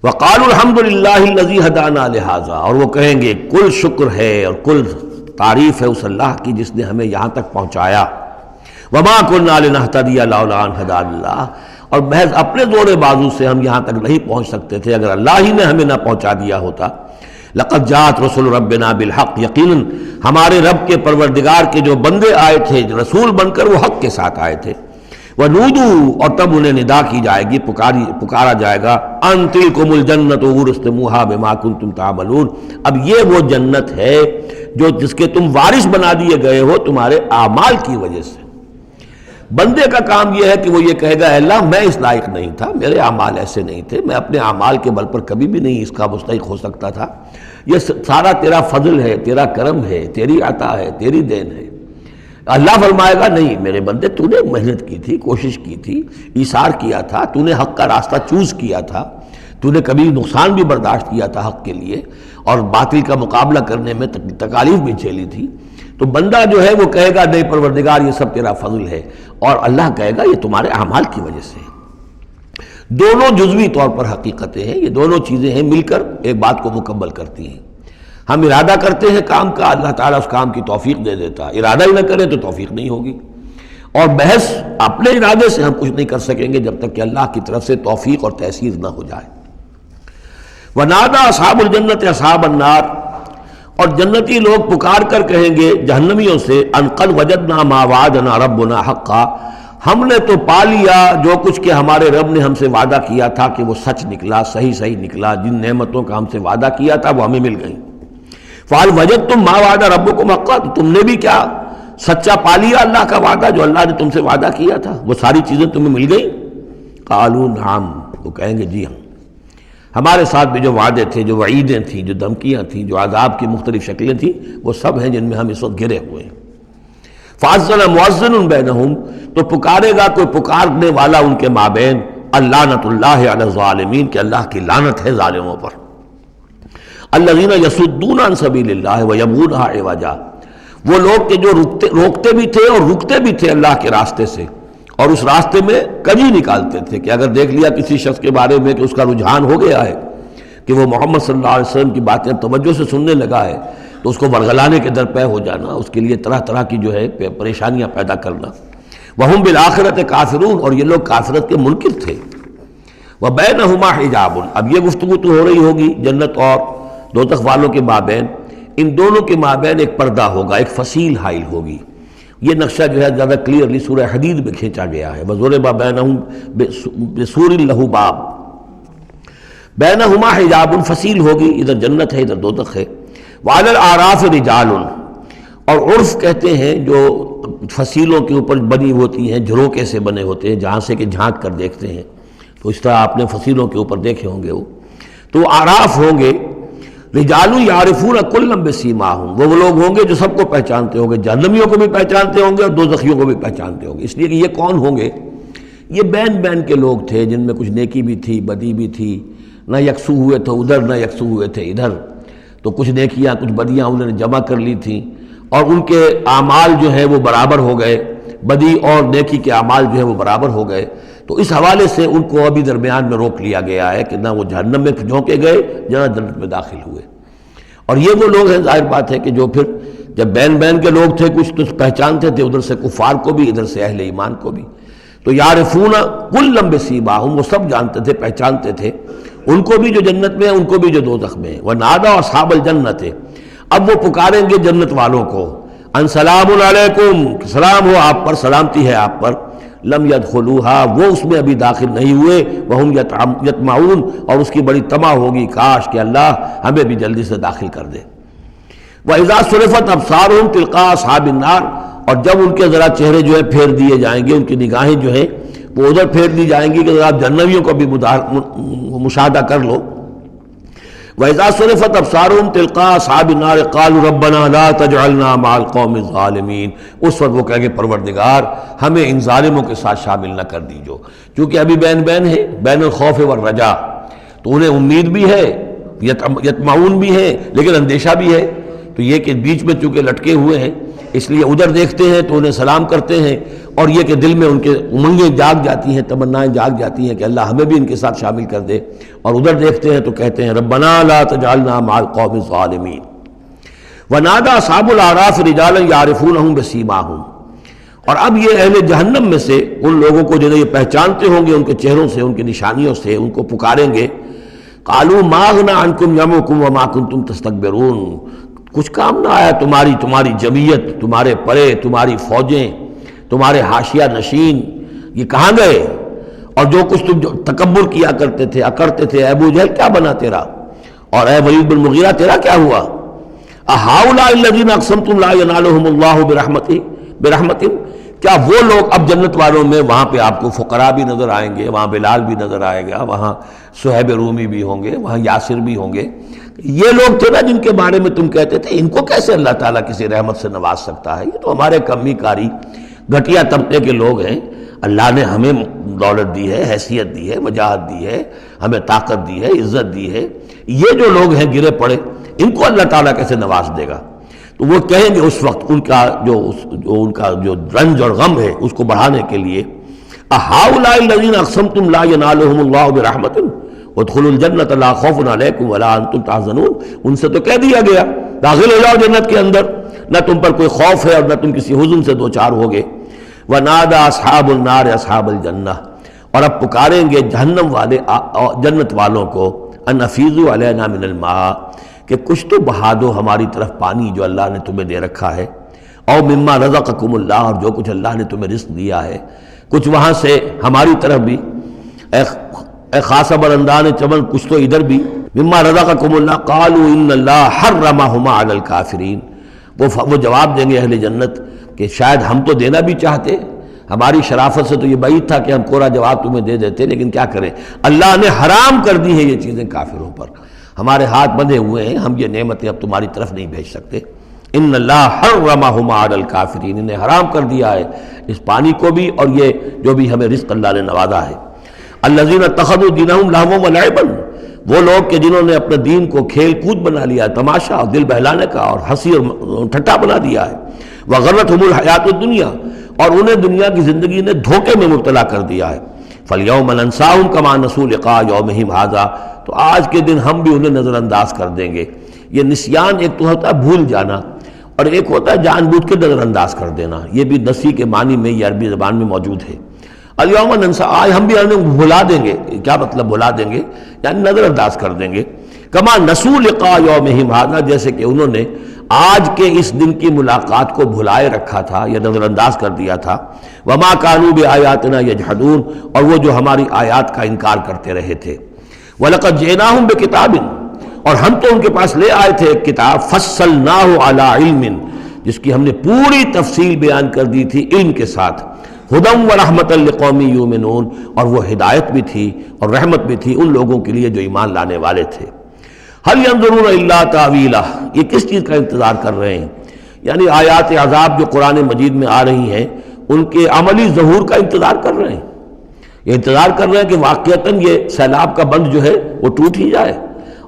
[SPEAKER 2] وَقَالُوا الْحَمْدُ لِلَّهِ الَّذِي هَدَانَا لِهَذَا، اور وہ کہیں گے کل شکر ہے اور کل تعریف ہے اس اللہ کی جس نے ہمیں یہاں تک پہنچایا۔ وَمَا كُنَّا لِنَهْتَدِيَ لَوْلَا أَنْ هَدَانَا اللَّهُ، اور محض اپنے زور بازو سے ہم یہاں تک نہیں پہنچ سکتے تھے اگر اللہ ہی نے ہمیں نہ پہنچا دیا ہوتا۔ لَقَدْ جَاءَتْ رُسُلُ رَبِّنَا بِالْحَقِّ، یقیناً ہمارے رب کے پروردگار کے جو بندے آئے تھے رسول بن کر وہ حق کے ساتھ آئے تھے۔ وَنُودُوا، اور تب انہیں ندا کی جائے گی، پکارا جائے گا، أَن تِلْكُمُ الْجَنَّةُ أُورِثْتُمُوهَا بِمَا كُنتُمْ تَعْمَلُونَ، اب یہ وہ جنت ہے جو جس کے تم وارث بنا دیے گئے ہو تمہارے اعمال کی وجہ سے۔ بندے کا کام یہ ہے کہ وہ یہ کہے گا اے اللہ میں اس لائق نہیں تھا، میرے اعمال ایسے نہیں تھے، میں اپنے اعمال کے بل پر کبھی بھی نہیں اس کا مستحق ہو سکتا تھا، یہ سارا تیرا فضل ہے، تیرا کرم ہے، تیری عطا ہے، تیری دین ہے۔ اللہ فرمائے گا نہیں میرے بندے، تو نے محنت کی تھی، کوشش کی تھی، ایثار کیا تھا، تو نے حق کا راستہ چوز کیا تھا، تو نے کبھی نقصان بھی برداشت کیا تھا حق کے لیے اور باطل کا مقابلہ کرنے میں تکالیف بھی جھیلی تھی۔ تو بندہ جو ہے وہ کہے گا نہیں پروردگار یہ سب تیرا فضل ہے، اور اللہ کہے گا یہ تمہارے اعمال کی وجہ سے ہے۔ دونوں جزوی طور پر حقیقتیں ہیں، یہ دونوں چیزیں ہیں مل کر ایک بات کو مکمل کرتی ہیں۔ ہم ارادہ کرتے ہیں کام کا، اللہ تعالیٰ اس کام کی توفیق دے دیتا ہے، ارادہ ہی نہ کرے تو توفیق نہیں ہوگی، اور محض اپنے ارادے سے ہم کچھ نہیں کر سکیں گے جب تک کہ اللہ کی طرف سے توفیق اور تحصیل نہ ہو جائے۔ وَنَادَىٰ أَصْحَابُ الْجَنَّةِ أَصْحَابَ النَّارِ، اور جنتی لوگ پکار کر کہیں گے جہنمیوں سے أَن قَدْ وَجَدْنَا مَا وَعَدَنَا رَبُّنَا حَقًّا، ہم نے تو پا لیا جو کچھ کہ ہمارے رب نے ہم سے وعدہ کیا تھا کہ وہ سچ نکلا، صحیح نکلا، جن نعمتوں کا ہم سے وعدہ کیا تھا وہ ہمیں مل گئیں۔ فَهَلْ وَجَدْتُم مَّا وَعَدَ رَبُّكُمْ حَقًّا، تم نے بھی کیا سچا پا لیا اللہ کا وعدہ جو اللہ نے تم سے وعدہ کیا تھا، وہ ساری چیزیں تمہیں مل گئیں؟ قالوا نعم، وہ کہیں گے جی ہاں، ہمارے ساتھ بھی جو وعدے تھے، جو وعیدیں تھیں، جو دھمکیاں تھیں، جو عذاب کی مختلف شکلیں تھیں، وہ سب ہیں جن میں ہم اس وقت گھرے ہوئے ہیں۔ فَأَذَّنَ مُؤَذِّنٌ بَيْنَهُمْ، تو پکارے گا کوئی پکارنے والا ان کے مابین، اللعنۃ اللہ علی الظالمین، کہ اللہ کی لعنت ہے ظالموں پر۔ الذین یصدون عن سبیل اللہ ویبغونہا عوجا، وہ لوگ کہ جو روکتے بھی تھے اور رکتے بھی تھے اللہ کے راستے سے، اور اس راستے میں کجی نکالتے تھے کہ اگر دیکھ لیا کسی شخص کے بارے میں کہ اس کا رجحان ہو گیا ہے کہ وہ محمد صلی اللہ علیہ وسلم کی باتیں توجہ سے سننے لگا ہے، تو اس کو ورگلانے کے درپے ہو جانا، اس کے لیے طرح طرح کی جو ہے پریشانیاں پیدا کرنا۔ وہم بالآخرۃ کافرون، اور یہ لوگ کافرت کے منکر تھے۔ وبینہما حجاب، اب یہ گفتگو تو ہو رہی ہوگی جنت اور دوزخ والوں کے مابین، ان دونوں کے مابین ایک پردہ ہوگا، ایک فصیل حائل ہوگی۔ یہ نقشہ جو ہے زیادہ کلیئرلی سورہ حدید میں کھینچا گیا ہے، وَضُرِبَ بَيْنَهُمْ بِسُورٍ لَهُ بَابٌ، بینہما حجاب، فصیل ہوگی، ادھر جنت ہے ادھر دوزخ ہے۔ وعلی الاعراف رجال، اور عرف کہتے ہیں جو فصیلوں کے اوپر بنی ہوتی ہیں، جھروکے سے بنے ہوتے ہیں جہاں سے کہ جھانک کر دیکھتے ہیں، تو اس طرح آپ نے فصیلوں کے اوپر دیکھے ہوں گے، تو اعراف ہوں گے۔ رجال یعرفون کلا بسیماہم، وہ لوگ ہوں گے جو سب کو پہچانتے ہوں گے، جہنمیوں کو بھی پہچانتے ہوں گے اور دوزخیوں کو بھی پہچانتے ہوں گے۔ اس لیے کہ یہ کون ہوں گے؟ یہ بین بین کے لوگ تھے جن میں کچھ نیکی بھی تھی، بدی بھی تھی، نہ یکسو ہوئے تھے ادھر نہ یکسو ہوئے تھے ادھر، تو کچھ نیکیاں کچھ بدیاں انہوں نے جمع کر لی تھیں، اور ان کے اعمال جو ہیں وہ برابر ہو گئے، بدی اور نیکی کے اعمال جو ہیں وہ برابر ہو گئے۔ تو اس حوالے سے ان کو ابھی درمیان میں روک لیا گیا ہے کہ نہ وہ جہنم میں جھونکے گئے نہ جنت میں داخل ہوئے۔ اور یہ وہ لوگ ہیں، ظاہر بات ہے کہ جو پھر جب بین بین کے لوگ تھے کچھ تو پہچانتے تھے ادھر سے کفار کو بھی ادھر سے اہل ایمان کو بھی، تو یعرفون کلا بسیماہم، وہ سب جانتے تھے پہچانتے تھے، ان کو بھی جو جنت میں ہیں ان کو بھی جو دوزخ میں ہیں۔ وَنَادَىٰ أَصْحَابَ الْجَنَّةِ، اب وہ پکاریں گے جنت والوں کو، ان سلام علیکم، سلام ہو آپ پر، سلامتی ہے آپ پر، لم يدخلوها، وہ اس میں ابھی داخل نہیں ہوئے، وہم یطمعون، اور اس کی بڑی طمع ہوگی کاش کہ اللہ ہمیں بھی جلدی سے داخل کر دے۔ وَإِذَا صُرِفَتْ أَبْصَارُهُمْ تِلْقَاءَ أَصْحَابِ النَّارِ، اور جب ان کے ذرا چہرے جو ہے پھیر دیے جائیں گے، ان کی نگاہیں جو ہیں وہ ادھر پھیر دی جائیں گی کہ ذرا جہنمیوں کو بھی مشاہدہ کر لو۔ وَإِذَا صُرِفَتْ أَبْصَارُهُمْ تِلْقَاءَ أَصْحَابِ النَّارِ قَالُوا رَبَّنَا لَا تَجْعَلْنَا مَعَ الْقَوْمِ الظَّالِمِينَ۔ اس وقت وہ کہیں گے پروردگار ہمیں ان ظالموں کے ساتھ شامل نہ کر دیجو، کیونکہ ابھی بین ہے، بین الخوف والرجا، تو انہیں امید بھی ہے، یطمعون بھی ہے، لیکن اندیشہ بھی ہے، تو یہ کہ بیچ میں چونکہ لٹکے ہوئے ہیں اس لیے ادھر دیکھتے ہیں تو انہیں سلام کرتے ہیں، اور یہ کہ دل میں ان کے امنگیں جاگ جاتی ہیں، تمنائیں جاگ جاتی ہیں کہ اللہ ہمیں بھی ان کے ساتھ شامل کر دے، اور ادھر دیکھتے ہیں تو کہتے ہیں ربنا لا تجعلنا مع القوم الظالمین۔ ونادى اصحاب الاعراف رجالا يعرفونهم بسیماہم، اور اب یہ اہل جہنم میں سے ان لوگوں کو جنہیں یہ پہچانتے ہوں گے ان کے چہروں سے، ان کی نشانیوں سے، ان کو پکاریں گے، قالوا ما اغنى عنكم جمعكم وما كنتم تستكبرون، کچھ کام نہ آیا تمہاری جمعیت، تمہارے پرے، تمہاری فوجیں، تمہارے حاشیہ نشین، یہ کہاں گئے؟ اور جو کچھ تم تکبر کیا کرتے تھے، اکڑتے تھے، ابو جہل کیا بنا تیرا، اور اے ولید بن مغیرہ تیرا کیا ہوا؟ اہؤلاء الذین اقسمتم لا ینالهم اللہ برحمت، کیا وہ لوگ اب جنت والوں میں وہاں پہ آپ کو فقراء بھی نظر آئیں گے، وہاں بلال بھی نظر آئے گا، وہاں صہیب رومی بھی ہوں گے، وہاں یاسر بھی ہوں گے، یہ لوگ تھے نا جن کے بارے میں تم کہتے تھے ان کو کیسے اللہ تعالیٰ کسی رحمت سے نواز سکتا ہے، یہ تو ہمارے کمی کاری گھٹیا طبقے کے لوگ ہیں، اللہ نے ہمیں دولت دی ہے، حیثیت دی ہے، وجاہت دی ہے، ہمیں طاقت دی ہے، عزت دی ہے، یہ جو لوگ ہیں گرے پڑے ان کو اللہ تعالیٰ کیسے نواز دے گا؟ تو وہ کہیں گے اس وقت ان کا جو رنج اور غم ہے اس کو بڑھانے کے لیے، اہؤلاء الذین اقسمتم لا ینالهم اللہ برحمت ادخلوا الجنۃ لا خوف علیکم ولا انتم تحزنون، ان سے تو کہہ دیا گیا داخل ہو جاؤ جنت کے اندر، نہ تم پر کوئی خوف ہے اور نہ تم کسی حزن سے دوچار ہوگے۔ ونادى اصحاب النار اصحاب الجنہ، اور اب پکاریں گے جہنم والے جنت والوں کو، ان افیضوا علینا من الماء، کہ کچھ تو بہا دو ہماری طرف پانی جو اللہ نے تمہیں دے رکھا ہے، او مما رزقکم اللہ، اور جو کچھ اللہ نے تمہیں رزق دیا ہے کچھ وہاں سے ہماری طرف بھی، اے خاص برندان چمن کچھ تو ادھر بھی، مما رزقکم اللہ، قالوا ان اللہ حرمہما علی الکافرین، وہ جواب دیں گے اہل جنت کہ شاید ہم تو دینا بھی چاہتے، ہماری شرافت سے تو یہ بعید تھا کہ ہم کوڑا جواب تمہیں دے دیتے، لیکن کیا کریں اللہ نے حرام کر دی ہے یہ چیزیں کافروں پر، ہمارے ہاتھ بندھے ہوئے ہیں، ہم یہ نعمتیں اب تمہاری طرف نہیں بھیج سکتے۔ ان اللہ حرمہما علی الکافرین، انہیں حرام کر دیا ہے اس پانی کو بھی اور یہ جو بھی ہمیں رزق اللہ نے نوازا ہے۔ الذین اتخذوا دینہم لہوا ولعبا، وہ لوگ کہ جنہوں نے اپنے دین کو کھیل کود بنا لیا، تماشا اور دل بہلانے کا اور ہنسی اور ٹھٹا بنا دیا ہے، وغرتہم الحیات الدنیا، اور انہیں دنیا کی زندگی نے دھوکے میں مبتلا کر دیا ہے۔ فَالْيَوْمَ نَنْسَاهُمْ كَمَا نَسُوا لِقَاءَ يَوْمِهِمْ هَٰذَا، تو آج کے دن ہم بھی انہیں نظر انداز کر دیں گے۔ یہ نسیان ایک تو ہوتا ہے بھول جانا، اور ایک ہوتا ہے جان بوجھ کے نظر انداز کر دینا، یہ بھی نسی کے معنی میں یہ عربی زبان میں موجود ہے۔ الیوم ننسا، آج ہم بھی انہیں بھلا دیں گے، کیا مطلب بھلا دیں گے؟ یعنی نظر انداز کر دیں گے، کما نسوا لقاء یومہم ھذا، جیسے کہ انہوں نے آج کے اس دن کی ملاقات کو بھلائے رکھا تھا یا نظر انداز کر دیا تھا۔ وما کانوا بآیاتنا یجحدون، اور وہ جو ہماری آیات کا انکار کرتے رہے تھے۔ وَلَقَدْ جِئْنَاهُمْ بِكِتَابٍ، اور ہم تو ان کے پاس لے آئے تھے ایک کتاب، فَصَّلْنَاهُ عَلَىٰ عِلْمٍ، جس کی ہم نے پوری تفصیل بیان کر دی تھی علم کے ساتھ، ہدی ورحمۃ لقوم یؤمنون، اور وہ ہدایت بھی تھی اور رحمت بھی تھی ان لوگوں کے لیے جو ایمان لانے والے تھے۔ هل ينظرون الا تاویلہ، یہ کس چیز کا انتظار کر رہے ہیں؟ یعنی آیات عذاب جو قرآن مجید میں آ رہی ہیں ان کے عملی ظہور کا انتظار کر رہے ہیں، یہ انتظار کر رہے ہیں کہ واقعتاً یہ سیلاب کا بند جو ہے وہ ٹوٹ ہی جائے،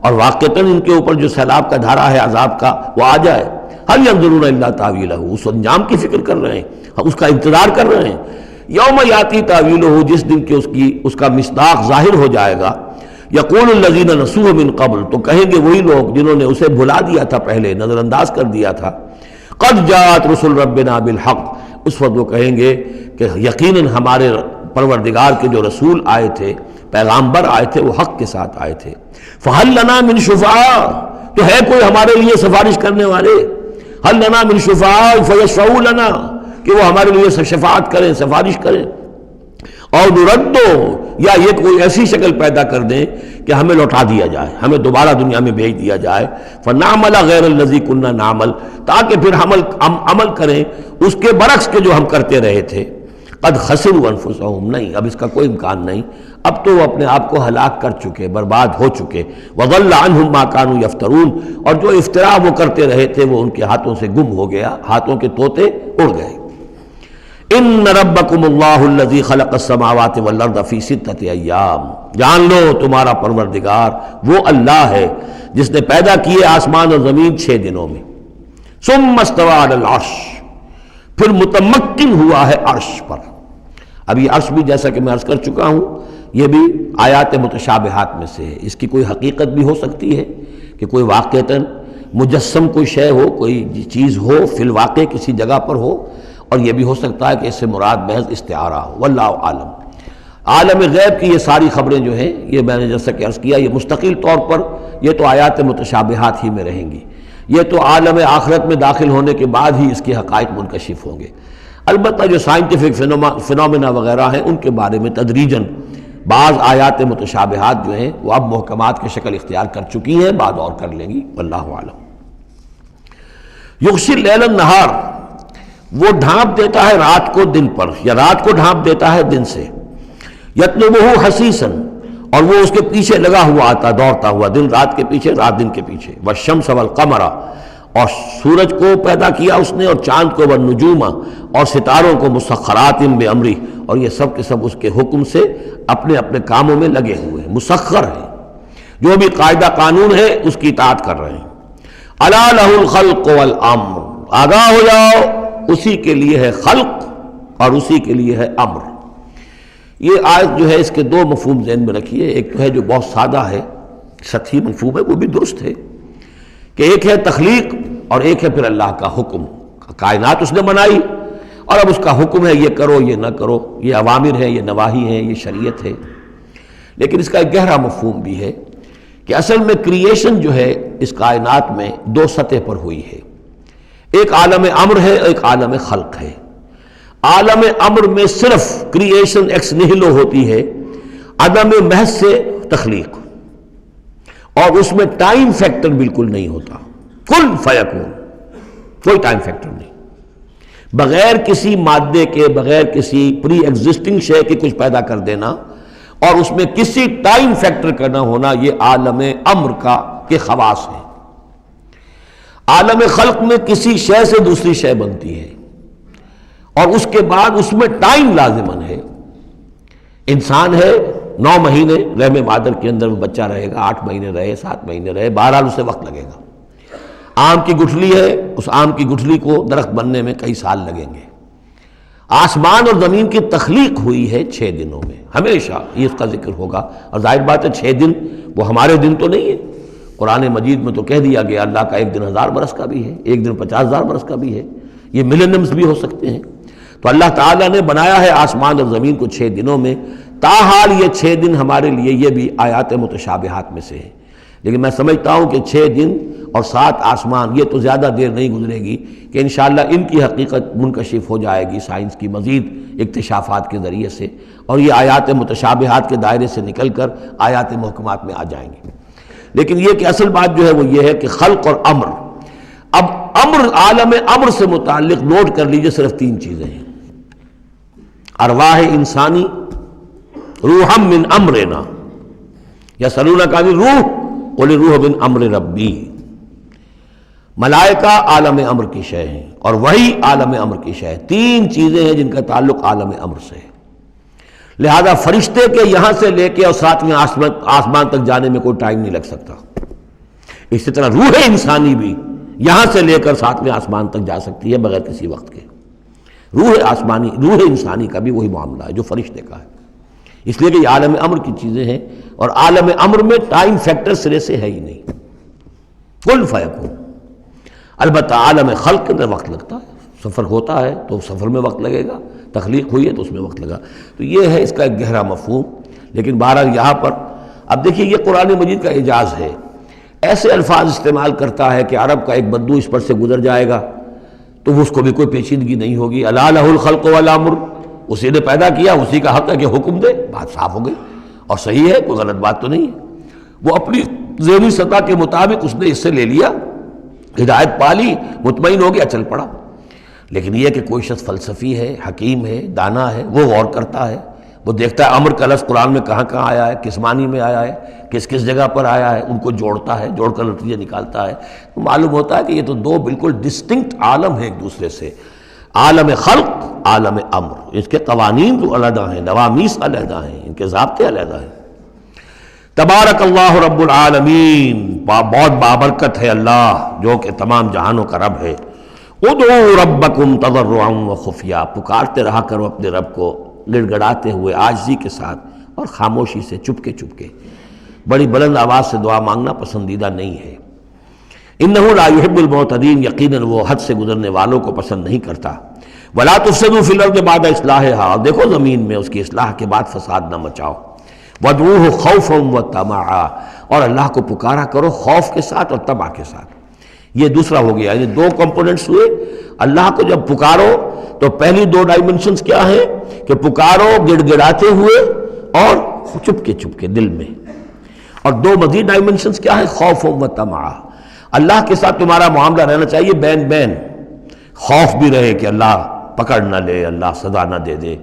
[SPEAKER 2] اور واقعتاً ان کے اوپر جو سیلاب کا دھارا ہے عذاب کا وہ آ جائے۔ هل ينظرون الا تاویلہ، اس انجام کی فکر کر رہے ہیں، اس کا انتظار کر رہے ہیں۔ یوم یاتی تاویلہ، جس دن کہ اس کا مصداق ظاہر ہو جائے گا۔ یقول الذین نسوہ من قبل، تو کہیں گے وہی لوگ جنہوں نے اسے بھلا دیا تھا، پہلے نظر انداز کر دیا تھا، قد جاءت رسل ربنا بالحق، اس وقت وہ کہیں گے کہ یقیناً ہمارے پروردگار کے جو رسول آئے تھے، پیغامبر آئے تھے، وہ حق کے ساتھ آئے تھے۔ فہل لنا من شفعاء، تو ہے کوئی ہمارے لیے سفارش کرنے والے؟ ہل لنا من شفعاء فیشفعوا لنا، کہ وہ ہمارے لیے شفاعت کریں، سفارش کریں۔ اور نردو، یا یہ کوئی ایسی شکل پیدا کر دیں کہ ہمیں لوٹا دیا جائے، ہمیں دوبارہ دنیا میں بھیج دیا جائے، فنعمل غیر الذی کنا نعمل، تاکہ پھر ہم عمل کریں اس کے برعکس کے جو ہم کرتے رہے تھے۔ قد خسروا انفسهم، نہیں اب اس کا کوئی امکان نہیں، اب تو وہ اپنے آپ کو ہلاک کر چکے، برباد ہو چکے. وضل عنہم ما كانوا یفترون، اور جو افتراء وہ کرتے رہے تھے وہ ان کے ہاتھوں سے گم ہو گیا، ہاتھوں کے طوطے اڑ گئے. ان ربکم اللہ الذی خلق السماوات والارض فی 6 ایام، جان لو تمہارا پروردگار وہ اللہ ہے جس نے پیدا کیے آسمان اور زمین 6 دنوں میں. ثم استوى علی العرش، پھر متمکن ہوا ہے عرش پر. اب یہ عرش بھی جیسا کہ میں عرض کر چکا ہوں یہ بھی آیات متشابہات میں سے ہے. اس کی کوئی حقیقت بھی ہو سکتی ہے کہ کوئی واقعتاً مجسم کوئی شے ہو، کوئی چیز ہو فی الواقع کسی جگہ پر ہو، اور یہ بھی ہو سکتا ہے کہ اس سے مراد محض استعارہ ہو. واللہ عالم. عالم غیب کی یہ ساری خبریں جو ہیں، یہ میں نے جیسا کہ عرض کیا یہ مستقل طور پر یہ تو آیات متشابہات ہی میں رہیں گی. یہ تو عالم آخرت میں داخل ہونے کے بعد ہی اس کے حقائق منکشف ہوں گے. البتہ جو سائنٹیفک فنومینا وغیرہ ہیں ان کے بارے میں تدریجاً بعض آیات متشابہات جو ہیں وہ اب محکمات کی شکل اختیار کر چکی ہیں، بعد اور کر لیں گی. واللہ عالم. یغشی اللیل النہار، وہ ڈھانپ دیتا ہے رات کو دن پر، یا رات کو ڈھانپ دیتا ہے دن سے. یطلبہ حثیثاً، اور وہ اس کے پیچھے لگا ہوا آتا، دوڑتا ہوا، دن رات کے پیچھے رات دن کے پیچھے. والشمس والقمر، اور سورج کو پیدا کیا اس نے اور چاند کو، والنجوم، اور ستاروں کو، مسخرات بامرہ، اور یہ سب کے سب اس کے حکم سے اپنے اپنے کاموں میں لگے ہوئے ہیں، مسخر ہیں. جو بھی قاعدہ قانون ہے اس کی اطاعت کر رہے ہیں. الا لہ الخلق والامر، آگاہ ہو جاؤ اسی کے لیے ہے خلق اور اسی کے لیے ہے امر. یہ آیت جو ہے اس کے 2 مفہوم ذہن میں رکھیے. ایک تو ہے جو بہت سادہ ہے، سطحی مفہوم ہے، وہ بھی درست ہے کہ ایک ہے تخلیق اور ایک ہے پھر اللہ کا حکم. کائنات اس نے بنائی اور اب اس کا حکم ہے یہ کرو یہ نہ کرو، یہ اوامر ہے یہ نواہی ہے یہ شریعت ہے. لیکن اس کا ایک گہرا مفہوم بھی ہے کہ اصل میں کریشن جو ہے اس کائنات میں 2 سطح پر ہوئی ہے. ایک عالم امر ہے، ایک عالم خلق ہے. عالم امر میں صرف کریشن ایکس نہلو ہوتی ہے، عدم محض سے تخلیق، اور اس میں ٹائم فیکٹر بالکل نہیں ہوتا. کن فیکون، کوئی ٹائم فیکٹر نہیں. بغیر کسی مادے کے، بغیر کسی پری ایگزسٹنگ شے کے کچھ پیدا کر دینا اور اس میں کسی ٹائم فیکٹر کا نہ ہونا، یہ عالم امر کے خواص ہے. عالم خلق میں کسی شے سے دوسری شے بنتی ہے اور اس کے بعد اس میں ٹائم لازمن ہے. انسان ہے 9 مہینے رحم مادر کے اندر وہ بچہ رہے گا، 8 مہینے رہے 7 مہینے رہے، بہرحال اسے وقت لگے گا. آم کی گٹھلی ہے، اس آم کی گٹھلی کو درخت بننے میں کئی سال لگیں گے. آسمان اور زمین کی تخلیق ہوئی ہے 6 دنوں میں، ہمیشہ یہ اس کا ذکر ہوگا. اور ظاہر بات ہے 6 دن وہ ہمارے دن تو نہیں ہے. قرآن مجید میں تو کہہ دیا گیا اللہ کا ایک دن 1000 برس کا بھی ہے، ایک دن 50,000 برس کا بھی ہے، یہ ملینمز بھی ہو سکتے ہیں. تو اللہ تعالیٰ نے بنایا ہے آسمان اور زمین کو 6 دنوں میں. تاحال یہ 6 دن ہمارے لیے یہ بھی آیات متشابہات میں سے ہے. لیکن میں سمجھتا ہوں کہ 6 دن اور 7 آسمان، یہ تو زیادہ دیر نہیں گزرے گی کہ انشاءاللہ ان کی حقیقت منکشف ہو جائے گی سائنس کی مزید اکتشافات کے ذریعے سے، اور یہ آیات متشابہات کے دائرے سے نکل کر آیات محکمات میں آ جائیں گی. لیکن یہ کہ اصل بات جو ہے وہ یہ ہے کہ خلق اور امر. اب امر، عالم امر سے متعلق نوٹ کر لیجئے صرف 3 چیزیں ہیں. ارواح انسانی، روحم من امرنا، یسألونک عن الروح قل الروح من امر ربی. ملائکہ عالم امر کی شے ہیں اور وحی عالم امر کی شے ہے. 3 چیزیں ہیں جن کا تعلق عالم امر سے ہے. لہذا فرشتے کے یہاں سے لے کے اور 7ویں آسمان تک جانے میں کوئی ٹائم نہیں لگ سکتا. اسی طرح روح انسانی بھی یہاں سے لے کر 7ویں آسمان تک جا سکتی ہے بغیر کسی وقت کے. روح انسانی کا بھی وہی معاملہ ہے جو فرشتے کا ہے. اس لیے کہ یہ عالم امر کی چیزیں ہیں اور عالم امر میں ٹائم فیکٹر سرے سے ہے ہی نہیں. کن فیکون. البتہ عالم خلق کے اندر وقت لگتا ہے، سفر ہوتا ہے تو سفر میں وقت لگے گا، تخلیق ہوئی ہے تو اس میں وقت لگا. تو یہ ہے اس کا ایک گہرا مفہوم. لیکن بہرحال یہاں پر اب دیکھیے یہ قرآن مجید کا اعجاز ہے. ایسے الفاظ استعمال کرتا ہے کہ عرب کا ایک بدو اس پر سے گزر جائے گا تو اس کو بھی کوئی پیچیدگی نہیں ہوگی. الا لہ الخلق والامر، اسی نے پیدا کیا، اسی کا حق ہے کہ حکم دے. بات صاف ہو گئی اور صحیح ہے، کوئی غلط بات تو نہیں ہے. وہ اپنی ذہنی سطح کے مطابق اس نے اس سے لے لیا، ہدایت پالی، مطمئن ہو گیا، چل پڑا. لیکن یہ کہ کوئی شخص فلسفی ہے، حکیم ہے، دانا ہے، وہ غور کرتا ہے، وہ دیکھتا ہے امر کا لفظ قرآن میں کہاں کہاں آیا ہے، کس معنی میں آیا ہے، کس کس جگہ پر آیا ہے، ان کو جوڑتا ہے، جوڑ کر نتیجہ نکالتا ہے، تو معلوم ہوتا ہے کہ یہ تو دو بالکل ڈسٹنکٹ عالم ہیں ایک دوسرے سے، عالم خلق، عالم امر، اس کے قوانین جو علیحدہ ہیں، نوامیس علیحدہ ہیں، ان کے ضابطے علیحدہ ہیں۔ تبارک اللہ رب العالمین، بہت بابرکت ہے اللہ جو کہ تمام جہانوں کا رب ہے۔ ادعوا ربکم تضرعا وخفیا، پکارتے رہا کرو اپنے رب کو گڑ گڑاتے ہوئے، عاجزی کے ساتھ اور خاموشی سے، چپکے چپکے، بڑی بلند آواز سے دعا مانگنا پسندیدہ نہیں ہے۔ انہ لا یحب المعتدین، یقیناً وہ حد سے گزرنے والوں کو پسند نہیں کرتا۔ ولا تفسدوا فی الارض بعد اصلاحها، دیکھو زمین میں اس کی اصلاح کے بعد فساد نہ مچاؤ۔ وادعوہ خوفا وطمعا، اور اللہ کو پکارا کرو خوف کے ساتھ اور طمع کے ساتھ۔ یہ دوسرا ہو گیا، یعنی دو کمپوننٹس ہوئے۔ اللہ کو جب پکارو تو پہلی دو ڈائمنشنز کیا ہیں کہ پکارو گڑ گڑاتے ہوئے اور چپکے چپکے دل میں، اور دو مزید ڈائمنشنز کیا ہیں، خوف و طمع۔ اللہ کے ساتھ تمہارا معاملہ رہنا چاہیے بین بین، خوف بھی رہے کہ اللہ پکڑ نہ لے، اللہ سزا نہ دے دے،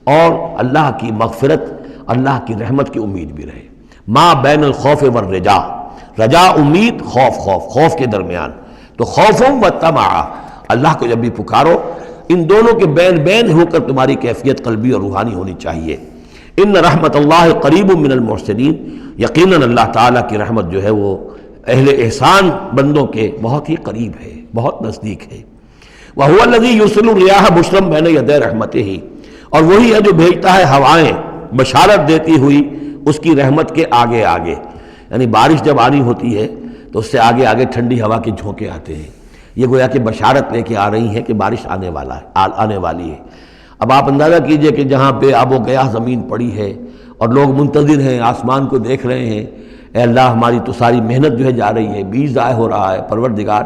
[SPEAKER 2] اور اللہ کی مغفرت، اللہ کی رحمت کی امید بھی رہے۔ ما بین الخوف والرجا، رجا امید، خوف خوف کے درمیان، تو خوف و طمع، اللہ کو جب بھی پکارو ان دونوں کے بین بین ہو کر تمہاری کیفیت قلبی اور روحانی ہونی چاہیے۔ ان رحمت اللہ قریب من المحسنین، یقیناً اللہ تعالیٰ کی رحمت جو ہے وہ اہل احسان بندوں کے بہت ہی قریب ہے، بہت نزدیک ہے۔ وَهُوَ الَّذِي يُرْسِلُ الرِّيَاحَ بُشْرًا بَيْنَ يَدَيْ رَحْمَتِهِ، اور وہی ہے جو بھیجتا ہے ہوائیں بشارت دیتی ہوئی اس کی رحمت کے آگے آگے، یعنی بارش جب آنی ہوتی ہے تو اس سے آگے آگے ٹھنڈی ہوا کے جھونکے آتے ہیں، یہ گویا کہ بشارت لے کے آ رہی ہیں کہ بارش آنے والی ہے۔ اب آپ اندازہ کیجئے کہ جہاں بے آب و گیاہ زمین پڑی ہے اور لوگ منتظر ہیں، آسمان کو دیکھ رہے ہیں، اے اللہ ہماری تو ساری محنت جو ہے جا رہی ہے، بیج ضائع ہو رہا ہے، پروردگار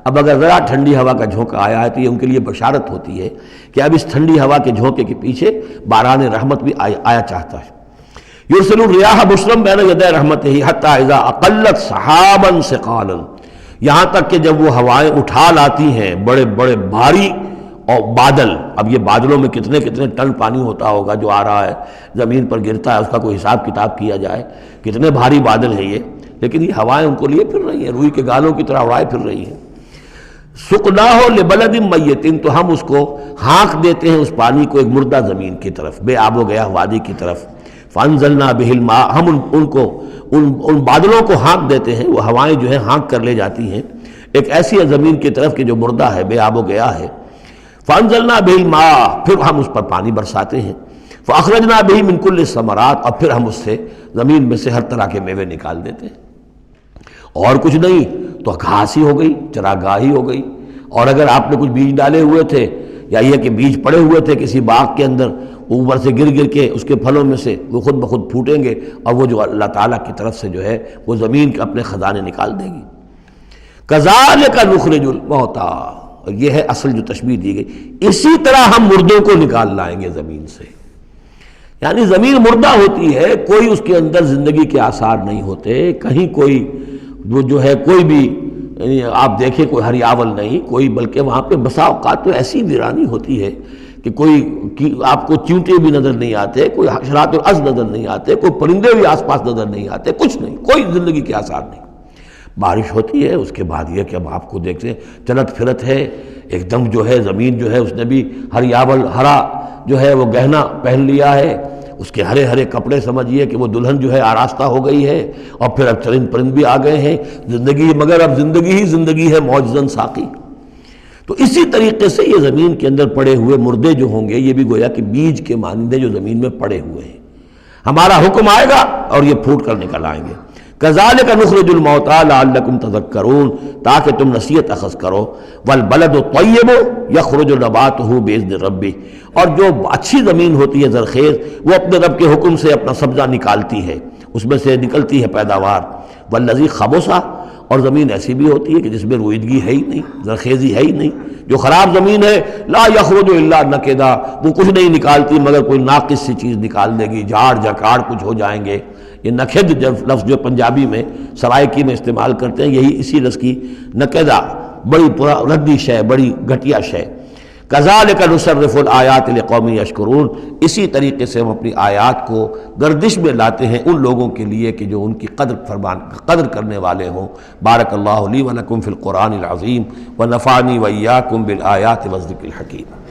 [SPEAKER 2] اب اگر ذرا ٹھنڈی ہوا کا جھونکا آیا ہے تو یہ ان کے لیے بشارت ہوتی ہے کہ اب اس ٹھنڈی ہوا کے جھونکے کے پیچھے باران رحمت بھی آیا چاہتا ہے۔ یرسل الریاح بشرا بین یدی رحمتہ حتی اذا اقلت سحابا ثقالا، یہاں تک کہ جب وہ ہوائیں اٹھا لاتی ہیں بڑے بڑے بھاری اور بادل، اب یہ بادلوں میں کتنے کتنے ٹن پانی ہوتا ہوگا جو آ رہا ہے زمین پر گرتا ہے، اس کا کوئی حساب کتاب کیا جائے کتنے بھاری بادل ہیں یہ، لیکن یہ ہوائیں ان کو لیے پھر رہی ہیں، روئی کے گالوں کی طرح اڑائے پھر رہی ہیں۔ سقناہ لبلد میت، تو ہم اس کو ہانک دیتے ہیں اس پانی کو ایک مردہ زمین کی طرف، بے آب و گیاہ وادی کی طرف۔ فانزلنا بہ الماء، ہم ان بادلوں کو ہانک دیتے ہیں، وہ ہوائیں جو ہیں ہانک کر لے جاتی ہیں ایک ایسی زمین کی طرف کہ جو مردہ ہے، بے آب و گیاہ ہے۔ فانزلنا بہ الماء، پھر ہم اس پر پانی برساتے ہیں۔ فاخرجنا بہ من کل الثمرات، اور پھر ہم اس سے زمین میں سے ہر طرح کے میوے نکال دیتے ہیں۔ اور کچھ نہیں تو گھاس ہی ہو گئی، چراگاہی ہو گئی، اور اگر آپ نے کچھ بیج ڈالے ہوئے تھے یا یہ کہ بیج پڑے ہوئے تھے کسی باغ کے اندر، اوپر سے گر گر کے اس کے پھلوں میں سے وہ خود بخود پھوٹیں گے، اور وہ جو اللہ تعالیٰ کی طرف سے جو ہے وہ زمین کے اپنے خزانے نکال دے گی۔ کذالک نخرج الموتیٰ، یہ ہے اصل جو تشبیہ دی گئی، اسی طرح ہم مردوں کو نکال لائیں گے زمین سے۔ یعنی زمین مردہ ہوتی ہے، کوئی اس کے اندر زندگی کے آثار نہیں ہوتے، کہیں کوئی وہ جو ہے کوئی بھی یعنی آپ دیکھیں کوئی ہریاول نہیں کوئی، بلکہ وہاں پہ بسا اوقات تو ایسی ویرانی ہوتی ہے کہ کوئی آپ کو چیونٹے بھی نظر نہیں آتے، کوئی حشرات الارض نظر نہیں آتے، کوئی پرندے بھی آس پاس نظر نہیں آتے، کچھ نہیں، کوئی زندگی کے آثار نہیں۔ بارش ہوتی ہے، اس کے بعد یہ کہ اب آپ کو دیکھتے ہیں چلت پھرت ہے، ایک دم جو ہے زمین جو ہے اس نے بھی ہریاول ہرا جو ہے وہ گہنا پہن لیا ہے، اس کے ہرے ہرے کپڑے سمجھیے کہ وہ دلہن جو ہے آراستہ ہو گئی ہے، اور پھر اب چرند پرند بھی آ گئے ہیں، زندگی مگر اب زندگی ہی زندگی ہے معجزاً ساقی۔ تو اسی طریقے سے یہ زمین کے اندر پڑے ہوئے مردے جو ہوں گے یہ بھی گویا کہ بیج کے مانندے جو زمین میں پڑے ہوئے ہیں، ہمارا حکم آئے گا اور یہ پھوٹ کر نکل آئیں گے۔ کذالک نخرج الموتیٰ لعلکم تذکرون، تاکہ تم نصیحت اخذ کرو۔ والبلد الطیب یخرج نباتہ باذن ربہ، اور جو اچھی زمین ہوتی ہے زرخیز، وہ اپنے رب کے حکم سے اپنا سبزہ نکالتی ہے، اس میں سے نکلتی ہے پیداوار۔ والذی خبث، اور زمین ایسی بھی ہوتی ہے کہ جس میں روئیدگی ہے ہی نہیں، زرخیزی ہے ہی نہیں، جو خراب زمین ہے لا یخرج الا نکدا، وہ کچھ نہیں نکالتی مگر کوئی ناقص سی چیز نکال دے گی، جھاڑ جھکاڑ کچھ ہو جائیں گے۔ یہ نکد لفظ جو پنجابی میں سرائکی میں استعمال کرتے ہیں، یہی اسی لفظ کی نکدہ، بڑی ردی شے، بڑی گھٹیا شے۔ کذالک نصرف الآیات لقوم یشکرون، اسی طریقے سے ہم اپنی آیات کو گردش میں لاتے ہیں ان لوگوں کے لیے کہ جو ان کی قدر کرنے والے ہوں۔ بارک اللہ لی ولکم فی القرآن العظیم ونفعنی وإیاکم بالآیات والذکر الحکیم۔